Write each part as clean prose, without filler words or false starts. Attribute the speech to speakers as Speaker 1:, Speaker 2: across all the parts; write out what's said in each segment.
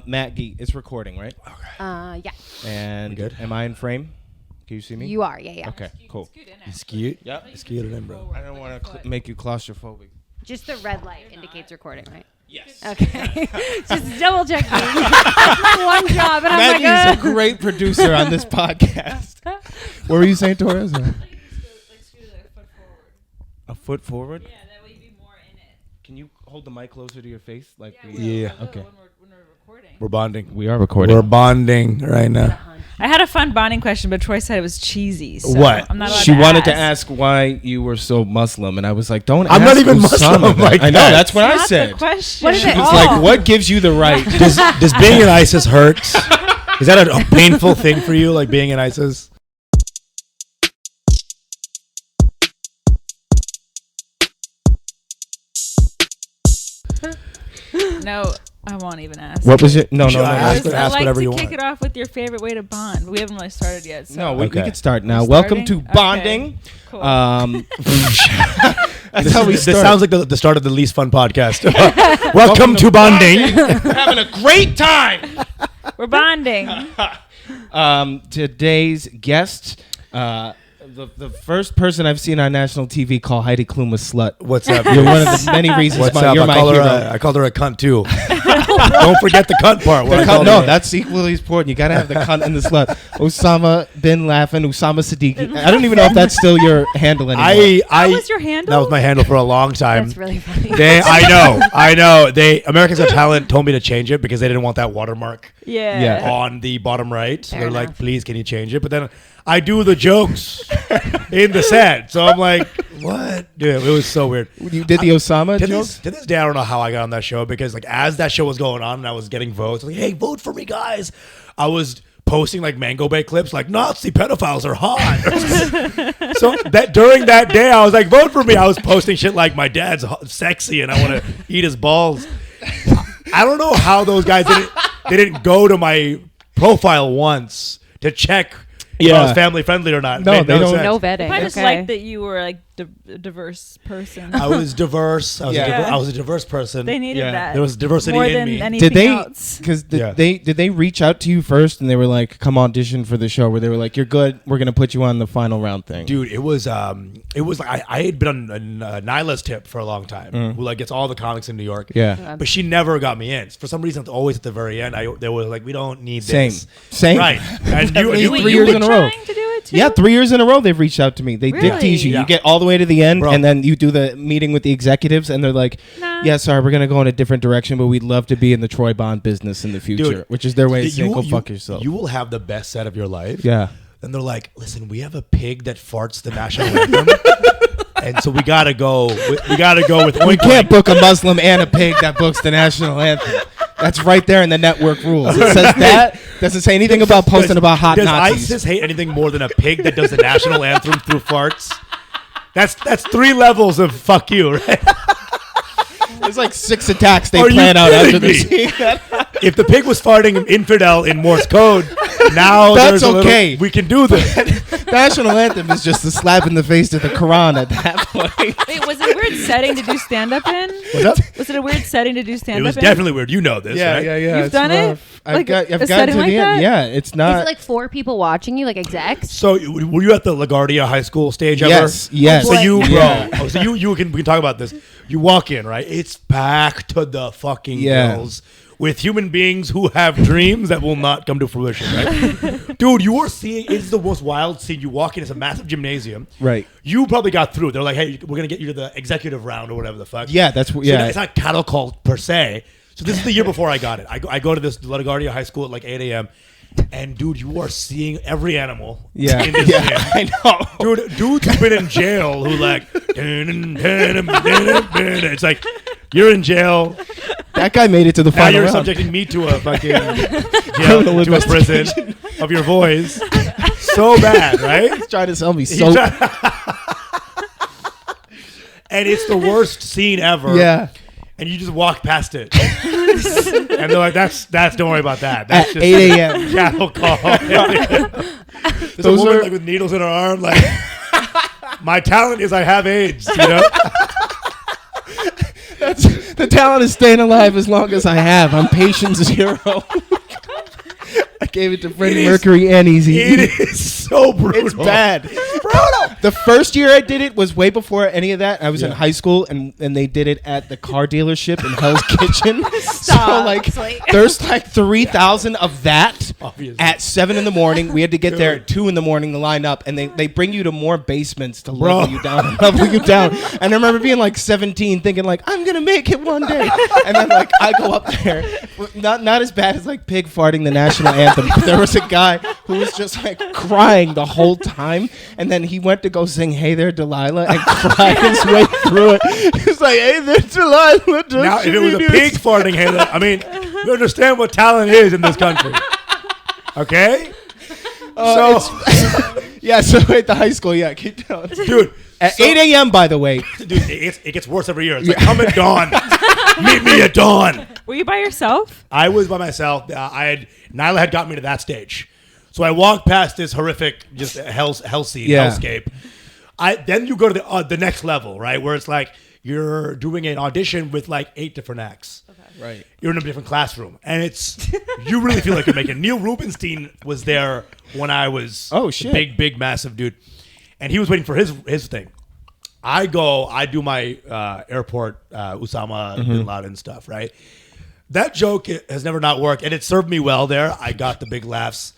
Speaker 1: Maggie, it's recording, right?
Speaker 2: Yeah.
Speaker 1: And
Speaker 3: good?
Speaker 1: Am I in frame? Can you see me?
Speaker 2: You are, yeah.
Speaker 1: Okay, cool.
Speaker 3: It's cute.
Speaker 1: Yep.
Speaker 3: It's cute in, bro.
Speaker 1: I don't want to make you claustrophobic.
Speaker 2: Just the red light indicates recording, right?
Speaker 1: Yes.
Speaker 2: Okay. Just double checking. That's my one job, and I'm
Speaker 1: Maggie's
Speaker 2: like,
Speaker 1: a great producer on this podcast. What were you saying, Torey? A foot forward?
Speaker 4: Yeah, that way you'd be more in it.
Speaker 1: Can you hold the mic closer to your face? Like
Speaker 3: Yeah.
Speaker 1: Okay.
Speaker 4: When we're recording.
Speaker 3: We're bonding.
Speaker 1: We are recording.
Speaker 3: We're bonding right now.
Speaker 4: I had a fun bonding question, but Troy said it was cheesy. So
Speaker 3: What?
Speaker 4: I'm not allowed
Speaker 1: She
Speaker 4: to
Speaker 1: wanted to
Speaker 4: ask
Speaker 1: ask why you were so Muslim, and I was like, "Don't."
Speaker 3: I'm
Speaker 1: ask
Speaker 3: not even
Speaker 1: Usama
Speaker 3: Muslim
Speaker 1: that.
Speaker 3: like
Speaker 1: I know
Speaker 3: that.
Speaker 1: that's what I
Speaker 4: Not
Speaker 1: said.
Speaker 4: the question.
Speaker 2: What is it?
Speaker 1: It's
Speaker 2: Oh.
Speaker 1: like, what gives you the right?
Speaker 3: Does being in ISIS hurt? Is that a painful thing for you, like being in ISIS?
Speaker 4: No, I won't even ask.
Speaker 1: What was it? No,
Speaker 3: Sure,
Speaker 1: no, no.
Speaker 3: ask
Speaker 1: no.
Speaker 3: it.
Speaker 4: I like
Speaker 3: whatever
Speaker 4: to
Speaker 3: you
Speaker 4: kick
Speaker 3: want.
Speaker 4: it off with your favorite way to bond. We haven't really started yet. So.
Speaker 1: No, we
Speaker 3: Okay.
Speaker 1: can start now.
Speaker 4: We're
Speaker 1: Welcome to
Speaker 4: starting?
Speaker 1: bonding.
Speaker 4: Cool.
Speaker 1: That's how we
Speaker 3: This
Speaker 1: start.
Speaker 3: sounds like the start of the least fun podcast. Welcome to bonding.
Speaker 1: Having a great time.
Speaker 4: We're bonding.
Speaker 1: Today's guest, the first person I've seen on national TV call Heidi Klum a slut.
Speaker 3: What's up?
Speaker 1: You're one of the many reasons
Speaker 3: What's
Speaker 1: why
Speaker 3: up?
Speaker 1: you're my hero.
Speaker 3: I called her a cunt too. Don't forget the cunt part.
Speaker 1: The
Speaker 3: where I
Speaker 1: cunt,
Speaker 3: called
Speaker 1: no,
Speaker 3: her-
Speaker 1: that's equally important. You gotta have the cunt and the slut. Osama bin Laughin, Usama Siddique. I don't even know if that's still your handle anymore.
Speaker 4: That was your handle?
Speaker 3: That was my handle for a long time.
Speaker 2: That's really funny.
Speaker 3: I know. Americans Got Talent told me to change it because they didn't want that watermark
Speaker 4: Yeah.
Speaker 3: on the bottom right. So
Speaker 2: Fair
Speaker 3: they're like,
Speaker 2: enough.
Speaker 3: please, can you change it? But then I do the jokes in the set. So I'm like, what? Dude, it was so weird.
Speaker 1: You did the Osama
Speaker 3: To
Speaker 1: joke?
Speaker 3: this day, I don't know how I got on that show because, like, as that show was going on and I was getting votes, like, hey, vote for me, guys. I was posting like Mango Bay clips, like Nazi pedophiles are hot. So that during that day, I was like, vote for me. I was posting shit like my dad's sexy and I want to eat his balls. I don't know how those guys didn't go to my profile once to check if I was family friendly or not.
Speaker 1: No,
Speaker 3: Made
Speaker 1: they don't.
Speaker 3: sense.
Speaker 2: No vetting.
Speaker 4: I just
Speaker 2: okay.
Speaker 4: like that you were like a diverse person.
Speaker 3: I was diverse.
Speaker 4: Yeah.
Speaker 3: I was a diverse person.
Speaker 4: They needed
Speaker 1: Yeah.
Speaker 4: that.
Speaker 3: There was diversity
Speaker 4: more
Speaker 3: in
Speaker 4: than
Speaker 3: me.
Speaker 4: anything
Speaker 1: Did they?
Speaker 4: else.
Speaker 1: Because
Speaker 3: Yeah.
Speaker 1: did they reach out to you first and they were like, "Come audition for the show"? Where they were like, "You're good. We're gonna put you on the final round thing."
Speaker 3: Dude, it was like I had been on Nyla's tip for a long time, who like gets all the comics in New York.
Speaker 1: Yeah.
Speaker 3: But she never got me in. For some reason, always at the very end, they were like, "We don't need
Speaker 1: Same.
Speaker 3: this."
Speaker 1: Same.
Speaker 3: Right. And
Speaker 1: Wait,
Speaker 3: you,
Speaker 1: three years in a row.
Speaker 4: Trying to do it too?
Speaker 1: Yeah, 3 years in a row they've reached out to me. They dick
Speaker 4: Really?
Speaker 1: tease you.
Speaker 3: Yeah.
Speaker 1: You get all the way to the end,
Speaker 3: Bro.
Speaker 1: and then you do the meeting with the executives, and they're like,
Speaker 4: Nah.
Speaker 1: "Yeah, sorry, we're gonna go in a different direction, but we'd love to be in the Troy Bond business in the future,"
Speaker 3: Dude,
Speaker 1: which is their way of saying, "Go fuck yourself."
Speaker 3: You will have the best set of your life.
Speaker 1: Yeah.
Speaker 3: And they're like, "Listen, we have a pig that farts the national anthem." And so we gotta go. We gotta go with.
Speaker 1: We can't book a Muslim and a pig that books the national anthem. That's right there in the network rules. It says that. Doesn't say anything about posting about hot
Speaker 3: Does
Speaker 1: Nazis.
Speaker 3: ISIS hate anything more than a pig that does the national anthem through farts? That's 3 levels of fuck you, right?
Speaker 1: There's like 6 attacks they
Speaker 3: Are you
Speaker 1: plan out after
Speaker 3: kidding
Speaker 1: this.
Speaker 3: me? If the pig was farting infidel in Morse code, now
Speaker 1: That's
Speaker 3: there's a little-
Speaker 1: okay.
Speaker 3: we can do this.
Speaker 1: National anthem is just a slap in the face to the Quran at that point.
Speaker 4: Wait, was it a weird setting to do stand up in?
Speaker 3: What's up?
Speaker 4: Was it a weird setting to do stand
Speaker 3: It
Speaker 4: up
Speaker 3: was
Speaker 4: in?
Speaker 3: definitely weird. You know this, right?
Speaker 1: yeah.
Speaker 4: You've
Speaker 1: it's
Speaker 4: done it?
Speaker 1: rough. I've
Speaker 4: Like
Speaker 1: got
Speaker 4: a
Speaker 1: to
Speaker 4: setting
Speaker 1: the
Speaker 4: like
Speaker 1: end.
Speaker 4: that?
Speaker 1: Yeah, it's
Speaker 2: Is
Speaker 1: not.
Speaker 2: it like 4 people watching you, like execs?
Speaker 3: So were you at the LaGuardia High School stage ever?
Speaker 1: Yes.
Speaker 3: So you, bro.
Speaker 1: Yeah.
Speaker 3: Oh, so we can talk about this. You walk in, right? It's packed to the fucking gills with human beings who have dreams that will not come to fruition, right? Dude, you are seeing, it's the most wild scene. You walk in, it's a massive gymnasium.
Speaker 1: Right.
Speaker 3: You probably got through. They're like, hey, we're going to get you to the executive round or whatever the fuck.
Speaker 1: Yeah, that's
Speaker 3: So
Speaker 1: yeah.
Speaker 3: it's not cattle call per se. So this is the year before I got it. I go to this LaGuardia High School at like 8 a.m. And dude, you are seeing every animal
Speaker 1: Yeah.
Speaker 3: in this
Speaker 1: Yeah,
Speaker 3: gym.
Speaker 1: I know.
Speaker 3: Dude, dudes who've been in jail who like, it's like, you're in jail.
Speaker 1: That guy made it to the
Speaker 3: Now
Speaker 1: final
Speaker 3: you're
Speaker 1: round.
Speaker 3: subjecting me to a fucking
Speaker 1: Criminal
Speaker 3: jail, to a prison of your voice. So bad, right?
Speaker 1: He's trying to sell me
Speaker 3: He's
Speaker 1: soap.
Speaker 3: And it's the worst scene ever.
Speaker 1: Yeah.
Speaker 3: And you just walk past it. And they're like, that's don't worry about that. That's
Speaker 1: At
Speaker 3: just
Speaker 1: 8 a.m.
Speaker 3: cattle call. There's a
Speaker 1: Those
Speaker 3: woman
Speaker 1: are-
Speaker 3: like with needles in her arm, like, my talent is I have AIDS, you know?
Speaker 1: The talent is staying alive as long as I have. I'm patient 0. I gave it to Freddie Mercury and Easy.
Speaker 3: It is so brutal.
Speaker 1: It's bad. Brutal. The first year I did it was way before any of that. I was in high school, and they did it at the car dealership in Hell's Kitchen. So there's like 3,000 of that at 7 in the morning. We had to get there at 2 in the morning to line up, and they bring you to more basements to level you down and level you down. And I remember being like 17, thinking like, I'm gonna make it one day. And then like I go up there, not as bad as like pig farting the national anthem. But there was a guy who was just like crying the whole time, and then he went to go sing "Hey There, Delilah" and cried his way through it. He was like, "Hey there, Delilah."
Speaker 3: Now, if it was a pig farting "Hey There," I mean, you understand what talent is in this country, okay? So
Speaker 1: at the high school, keep going,
Speaker 3: dude.
Speaker 1: At 8 a.m. by the way,
Speaker 3: dude, it gets worse every year. It's like, come at dawn, meet me at dawn.
Speaker 4: Were you by yourself?
Speaker 3: I was by myself. Nyla had gotten me to that stage, so I walked past this horrific, just hellscape. Then you go to the next level, right, where it's like you're doing an audition with like 8 different acts. Okay.
Speaker 1: Right.
Speaker 3: You're in a different classroom, and you really feel like you're making. Neil Rubenstein was there when I was big, massive dude, and he was waiting for his thing. I do my airport Usama bin Laden stuff, right? That joke has never not worked, and it served me well there. I got the big laughs.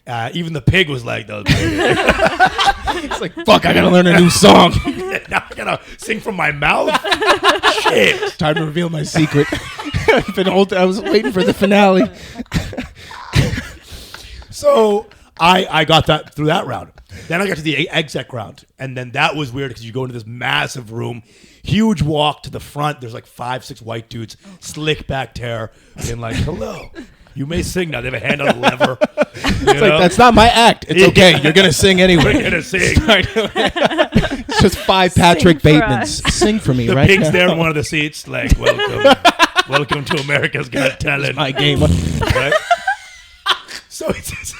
Speaker 3: Even the pig was like, those.
Speaker 1: It's like, fuck, I gotta learn a new song.
Speaker 3: Now I gotta sing from my mouth. Shit.
Speaker 1: It's time to reveal my secret. I was waiting for the finale.
Speaker 3: So I got that through that round. Then I got to the exec round, and then that was weird because you go into this massive room, huge walk to the front. There's like 5-6 white dudes, slick back hair, being like, "Hello, you may sing now." They have a hand on the lever.
Speaker 1: It's like, that's not my act. It's okay. You're gonna sing anyway.
Speaker 3: We're gonna sing.
Speaker 1: It's just 5 Patrick Batemans. Sing for me,
Speaker 3: the
Speaker 1: right?
Speaker 3: The pig's
Speaker 1: now.
Speaker 3: there in one of the seats, like, welcome to America's Got Talent.
Speaker 1: My game.
Speaker 3: Right? So it's.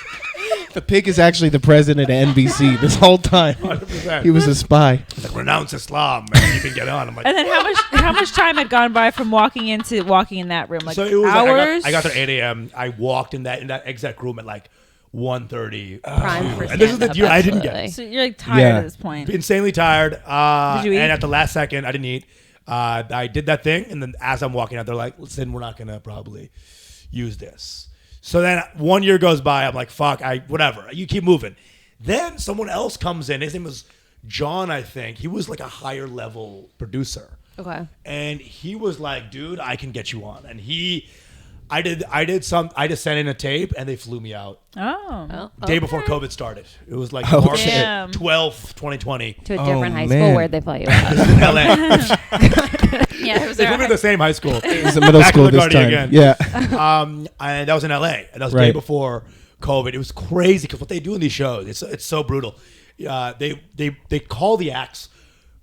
Speaker 1: The pig is actually the president of NBC this whole time.
Speaker 3: 100%.
Speaker 1: He was a spy.
Speaker 3: Like, renounce Islam, man. You can get on. I'm like,
Speaker 4: and then how much time had gone by from walking in that room? Like,
Speaker 3: so it was
Speaker 4: hours?
Speaker 3: I got there at 8 a.m. I walked in that exec room at like 1:30.
Speaker 2: Prime for
Speaker 3: and this is the year I didn't get
Speaker 2: absolutely.
Speaker 3: it.
Speaker 4: So you're like tired at this point.
Speaker 3: Insanely tired.
Speaker 4: Did you eat?
Speaker 3: And at the last second, I didn't eat. I did that thing, and then as I'm walking out, they're like, "Listen, we're not gonna probably use this." So then 1 year goes by. I'm like, fuck, whatever. You keep moving. Then someone else comes in. His name was John, I think. He was like a higher level producer.
Speaker 2: Okay.
Speaker 3: And he was like, dude, I can get you on. And I just sent in a tape, and they flew me out.
Speaker 4: Oh.
Speaker 3: Day before COVID started. It was like
Speaker 1: Oh,
Speaker 3: March
Speaker 1: shit.
Speaker 3: 12th, 2020.
Speaker 2: To a different high
Speaker 1: man.
Speaker 2: school. Where'd they fly you out?
Speaker 3: LA.
Speaker 2: Yeah, it was
Speaker 3: They put me in the same high school.
Speaker 1: It was in middle
Speaker 3: Back
Speaker 1: school
Speaker 3: in
Speaker 1: this
Speaker 3: LaGuardia
Speaker 1: time.
Speaker 3: again.
Speaker 1: Yeah.
Speaker 3: And that was in LA. And that was the day before COVID. It was crazy because what they do in these shows, it's so brutal. They call the acts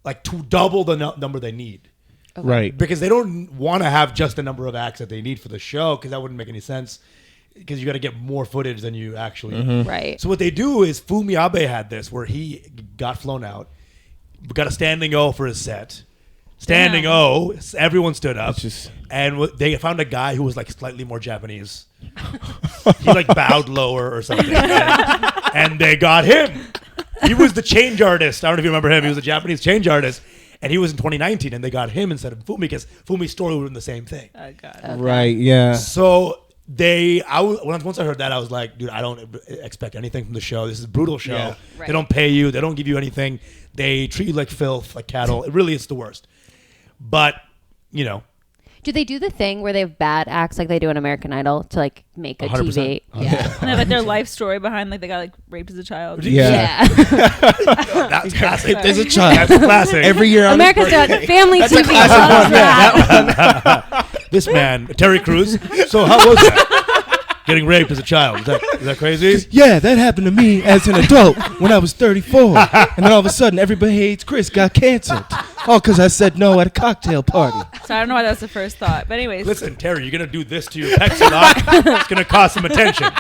Speaker 3: like to double the number they need.
Speaker 2: Okay.
Speaker 1: Right.
Speaker 3: Because they don't want to have just the number of acts that they need for the show, because that wouldn't make any sense. Because you got to get more footage than you actually.
Speaker 2: Right.
Speaker 3: So what they do is Fumi Abe had this where he got flown out, got a standing O for his set. Standing O, everyone stood up, and they found a guy who was like slightly more Japanese. He like bowed lower or something, and they got him. He was the change artist. I don't know if you remember him. He was a Japanese change artist. And he was in 2019, and they got him instead of Fumi because Fumi's story would have been the same thing.
Speaker 4: Oh, God.
Speaker 2: Okay.
Speaker 1: Right. Yeah.
Speaker 3: So once I heard that, I was like, dude, I don't expect anything from the show. This is a brutal show.
Speaker 1: Yeah.
Speaker 2: Right.
Speaker 3: They don't pay you. They don't give you anything. They treat you like filth, like cattle. It really is the worst. But, you know.
Speaker 2: Do they do the thing where they have bad acts like they do in American Idol to like make a
Speaker 3: 100%.
Speaker 2: TV? Yeah.
Speaker 4: And they have like their life story behind, like they got like raped as a child.
Speaker 1: Yeah.
Speaker 3: That's classic.
Speaker 1: There's a child.
Speaker 3: That's classic.
Speaker 1: Every year on
Speaker 2: America's got family
Speaker 1: That's
Speaker 2: TV.
Speaker 1: a classic one. Yeah.
Speaker 3: This man, Terry Crews. So how was that? Getting raped as a child. Is that crazy?
Speaker 1: Yeah, that happened to me as an adult when I was 34. And then all of a sudden, Everybody Hates Chris got canceled. All because I said no at a cocktail party.
Speaker 4: So I don't know why that's the first thought. But anyways.
Speaker 3: Listen, Terry, you're going to do this to your pecs a lot. It's going to cost some attention.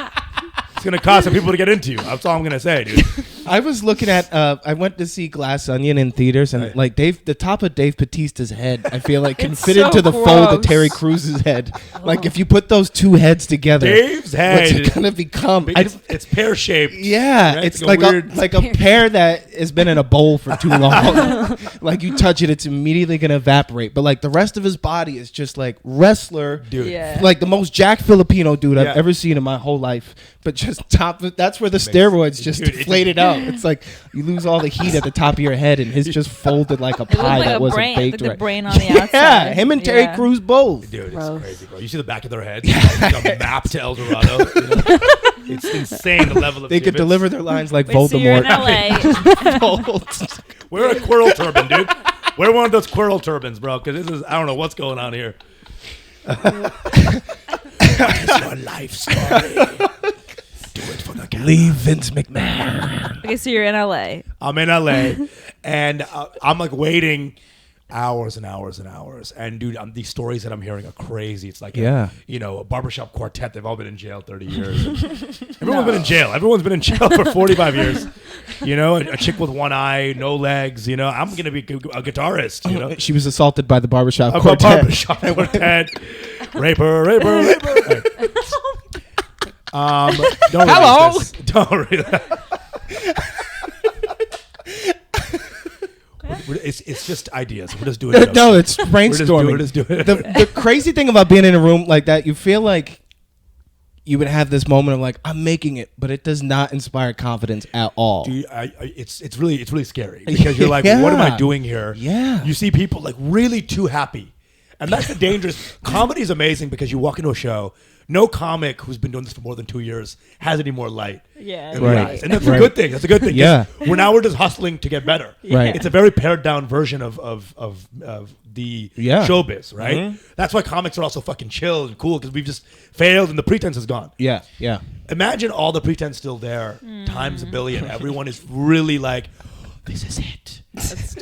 Speaker 3: It's going to cost some people to get into you. That's all I'm going to say, dude.
Speaker 1: I was looking at. I went to see Glass Onion in theaters, and like the top of Dave Bautista's head, I feel like can fit into the fold of Terry Crews's head. Like if you put those two heads together,
Speaker 3: Dave's head,
Speaker 1: what's it gonna become?
Speaker 3: It's pear shaped.
Speaker 1: Yeah, right? It's like a pear that has been in a bowl for too long. Like you touch it, it's immediately gonna evaporate. But like the rest of his body is just like wrestler,
Speaker 3: dude.
Speaker 1: Like the most Jack Filipino dude I've ever seen in my whole life. But just that's where the steroids just deflated out. It's like you lose all the heat at the top of your head, and his just folded like a pie that wasn't baked right.
Speaker 4: The brain on the outside.
Speaker 1: Yeah, him and Terry Crews both.
Speaker 3: Dude, it's crazy, bro. You see the back of their heads? Like a map to El Dorado. You know? It's insane the level of.
Speaker 1: They could deliver their lines like Voldemort.
Speaker 4: So you're in LA.
Speaker 3: Wear a squirrel turban, dude. Wear one of those squirrel turbans, bro. Because this is, I don't know what's going on here. What is your life story? Do it for the camera.
Speaker 1: Leave Vince McMahon.
Speaker 4: Okay, so you're in LA.
Speaker 3: I'm in LA, and I'm like waiting hours and hours and hours. And dude, these stories that I'm hearing are crazy. It's like a barbershop quartet. They've all been in jail 30 years. Everyone's been in jail. Everyone's been in jail for 45 years. You know, a chick with one eye, no legs. You know, I'm gonna be a guitarist. You know,
Speaker 1: she was assaulted by the barbershop quartet.
Speaker 3: Barbershop quartet. Raper. Right. Don't
Speaker 1: hello.
Speaker 3: Don't read that. It's just ideas. We're just doing it.
Speaker 1: No, it's brainstorming.
Speaker 3: We're just doing it.
Speaker 1: The crazy thing about being in a room like that, you feel like you would have this moment of like, I'm making it, but it does not inspire confidence at all.
Speaker 3: Dude, it's really scary because you're like, what am I doing here?
Speaker 1: Yeah.
Speaker 3: You see people like really too happy. And that's the dangerous. Comedy is amazing because you walk into a show, no comic who's been doing this for more than 2 years has any more light.
Speaker 4: Yeah.
Speaker 1: Right.
Speaker 3: And that's a good thing. That's a good thing.
Speaker 1: Yeah.
Speaker 3: We're just hustling to get better.
Speaker 1: Right.
Speaker 3: It's a very pared down version of the showbiz, right?
Speaker 1: Mm-hmm.
Speaker 3: That's why comics are also fucking chill and cool because we've just failed and the pretense is gone.
Speaker 1: Yeah. Yeah.
Speaker 3: Imagine all the pretense still there times a billion. Everyone is really like, this is it.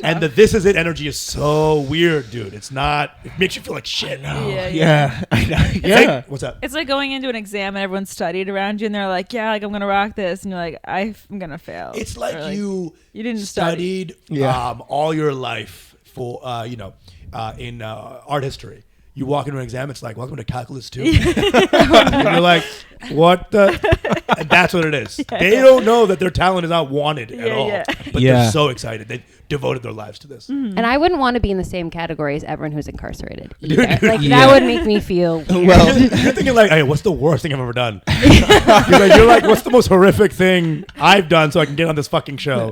Speaker 3: And the this is it energy is so weird, dude. It's not. It makes you feel like shit.
Speaker 1: Yeah. I know.
Speaker 3: Like, what's up?
Speaker 4: It's like going into an exam and everyone's studied around you and they're like, yeah, like I'm gonna rock this, and you're like, I'm gonna fail.
Speaker 3: It's like you
Speaker 4: didn't
Speaker 3: studied all your life for in art history. You walk into an exam, it's like, welcome to Calculus 2. And you're like, what the? And that's what it is. Yeah, they don't know that their talent is not wanted at all. But they're so excited. They devoted their lives to this.
Speaker 2: Mm-hmm. And I wouldn't want to be in the same category as everyone who's incarcerated. That would make me feel weird.
Speaker 3: Well, you're thinking like, hey, what's the worst thing I've ever done? you're like, what's the most horrific thing I've done so I can get on this fucking show?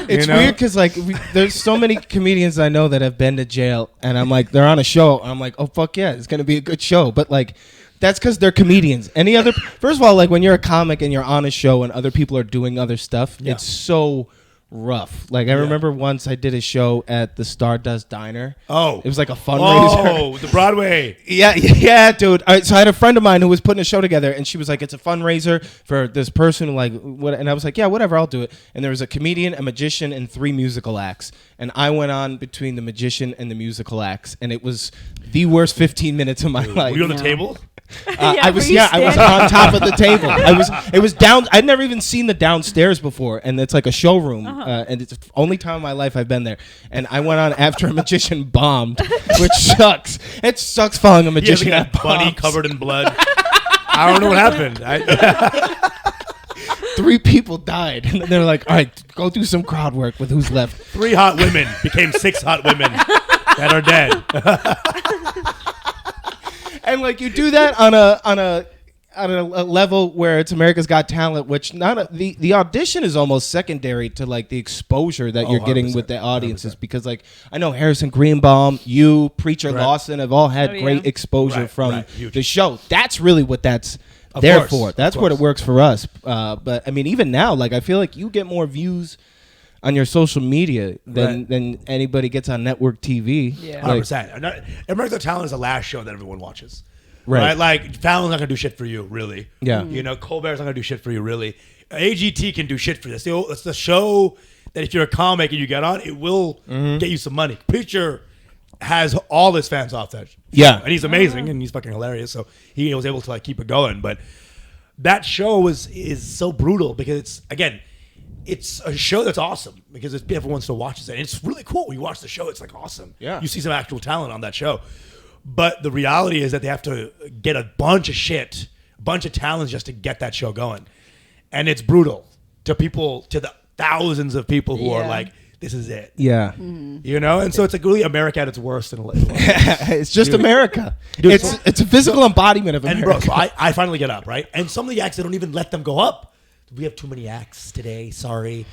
Speaker 1: It's weird because like there's so many comedians I know that have been to jail, and I'm like, they're on a show, and I'm like, oh fuck yeah, it's gonna be a good show. But like, that's because they're comedians. First of all, like when you're a comic and you're on a show and other people are doing other stuff, it's so rough. Like I remember once I did a show at the Stardust Diner.
Speaker 3: Oh,
Speaker 1: it was like a fundraiser.
Speaker 3: Oh, the Broadway.
Speaker 1: Yeah, dude. So I had a friend of mine who was putting a show together, and she was like, "It's a fundraiser for this person." Like, what? And I was like, "Yeah, whatever, I'll do it." And there was a comedian, a magician, and 3 musical acts. And I went on between the magician and the musical acts, and it was the worst 15 minutes of my life.
Speaker 3: Were you on the table?
Speaker 1: I was on top of the table. It was down. I'd never even seen the downstairs before, and it's like a showroom, and it's the only time in my life I've been there. And I went on after a magician bombed, which sucks. It sucks following a magician
Speaker 3: that bunny covered in blood. I don't know what happened.
Speaker 1: 3 people died, and they're like, "All right, go do some crowd work with who's left."
Speaker 3: 3 hot women became 6 hot women that are dead.
Speaker 1: And like you do that on a level where it's America's Got Talent, which the audition is almost secondary to like the exposure that you're getting with the audiences, 100%. Because like I know Harrison Greenbaum, you, Preacher Lawson have all had great exposure from the show. That's really what that's there for. That's what it works for us. But I mean, even now, like I feel like you get more views on your social media than anybody gets on network TV.
Speaker 3: Yeah, 100%. America's Got Talent is the last show that everyone watches. Right? Like Fallon's not gonna do shit for you, really.
Speaker 1: Yeah.
Speaker 3: You know, Colbert's not gonna do shit for you, really. AGT can do shit for you. It's the show that if you're a comic and you get on, it will get you some money. Preacher has all his fans off that.
Speaker 1: Yeah.
Speaker 3: And he's amazing and he's fucking hilarious. So he was able to like keep it going. But that show is so brutal because it's, again, it's a show that's awesome because everyone still watches it. And it's really cool. When you watch the show, it's like awesome.
Speaker 1: Yeah.
Speaker 3: You see some actual talent on that show. But the reality is that they have to get a bunch of shit, a bunch of talents just to get that show going. And it's brutal to the thousands of people who are like, this is it.
Speaker 1: Yeah.
Speaker 3: You know? And so it's like really America at its worst.
Speaker 1: It's just America.
Speaker 3: Dude,
Speaker 1: it's a physical embodiment of America.
Speaker 3: And bro, so I finally get up, right? And some of the acts, they don't even let them go up. We have too many acts today. Sorry.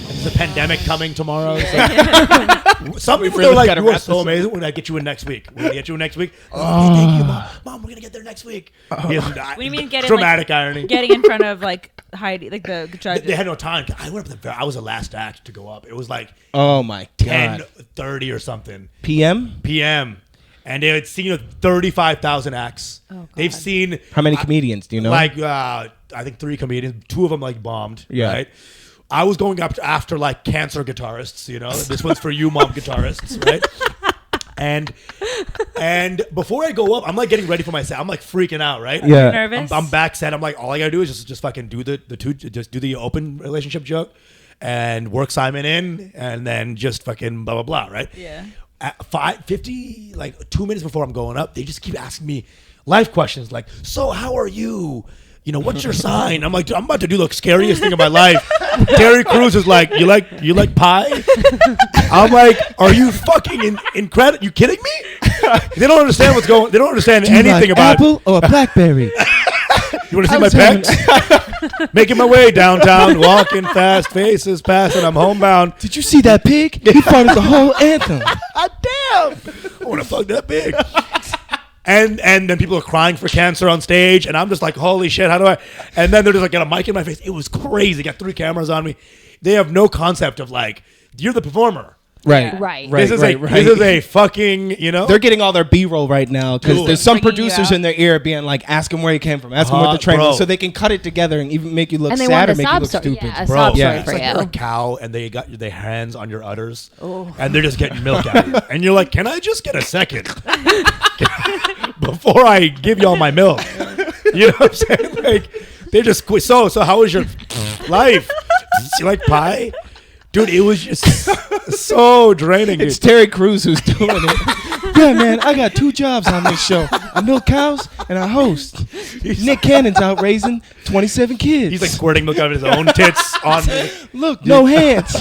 Speaker 3: And there's a pandemic coming tomorrow. So some people are like, you are so amazing. We're going to get you in next week. We're going to get you in next week. Oh, thank you, Mom. We're going to get there next week.
Speaker 4: What do you mean getting
Speaker 3: dramatic irony?
Speaker 4: Getting in front of like Heidi, like the judges.
Speaker 3: They had no time. I went up I was the last act to go up. It was like
Speaker 1: oh my God.
Speaker 3: 10:30 or something.
Speaker 1: PM?
Speaker 3: And they had seen 35,000 acts.
Speaker 2: Oh, God.
Speaker 3: They've seen
Speaker 1: How many comedians do you know?
Speaker 3: like I think 3 comedians. 2 of them like bombed.
Speaker 1: Yeah.
Speaker 3: Right. I was going up after like cancer guitarists. You know, this one's for you, mom guitarists, right? And before I go up, I'm like getting ready for my set. I'm like freaking out, right?
Speaker 1: Yeah.
Speaker 4: Nervous?
Speaker 3: I'm back set. I'm like, all I gotta do is just fucking do just do the open relationship joke, and work Simon in, and then just fucking blah blah blah, right?
Speaker 4: Yeah.
Speaker 3: At 5:50, like 2 minutes before I'm going up, they just keep asking me life questions like, so how are you? You know, what's your sign? I'm like, I'm about to do the scariest thing of my life. Terry Crews is like, you like pie? I'm like, are you fucking incredible? You kidding me? They don't understand what's going. They don't understand anything about
Speaker 1: apple or a blackberry.
Speaker 3: You want to see my pecs? Making my way downtown, walking fast, faces passing. I'm homebound.
Speaker 1: Did you see that pig? He farted the whole anthem.
Speaker 3: Damn! I want to fuck that pig. And then people are crying for cancer on stage, and I'm just like, holy shit, how do I? And then they're just like, got a mic in my face. It was crazy. Got 3 cameras on me. They have no concept of like, you're the performer.
Speaker 1: Right.
Speaker 2: Yeah. Right.
Speaker 3: This is a fucking, you know.
Speaker 1: They're getting all their B-roll right now because
Speaker 3: Dude.
Speaker 1: there's some
Speaker 4: Bringing you
Speaker 1: producers
Speaker 4: out.
Speaker 1: in their ear being like, ask them where you came from, ask them what the training
Speaker 3: bro.
Speaker 1: is, so they can cut it together and even make you look
Speaker 2: And they
Speaker 1: sad
Speaker 2: want
Speaker 1: or
Speaker 2: a
Speaker 1: make you
Speaker 2: sob
Speaker 1: look
Speaker 2: story.
Speaker 1: stupid.
Speaker 2: Yeah, a
Speaker 3: Bro,
Speaker 2: sob
Speaker 1: yeah.
Speaker 2: story
Speaker 3: It's
Speaker 2: for
Speaker 3: like
Speaker 2: you.
Speaker 3: you're a cow and they got their hands on your udders, and they're just getting milk out of you. And you're like, can I just get a second before I give you all my milk? You know what I'm saying? Like, they just quit. So how was your life? You like pie? Dude, it was just so draining.
Speaker 1: It's Terry Crews who's doing it. Yeah, man, I got 2 jobs on this show. I milk cows and I host. Nick Cannon's out raising 27 kids.
Speaker 3: He's like squirting milk out of his own tits on me.
Speaker 1: Look, no hands.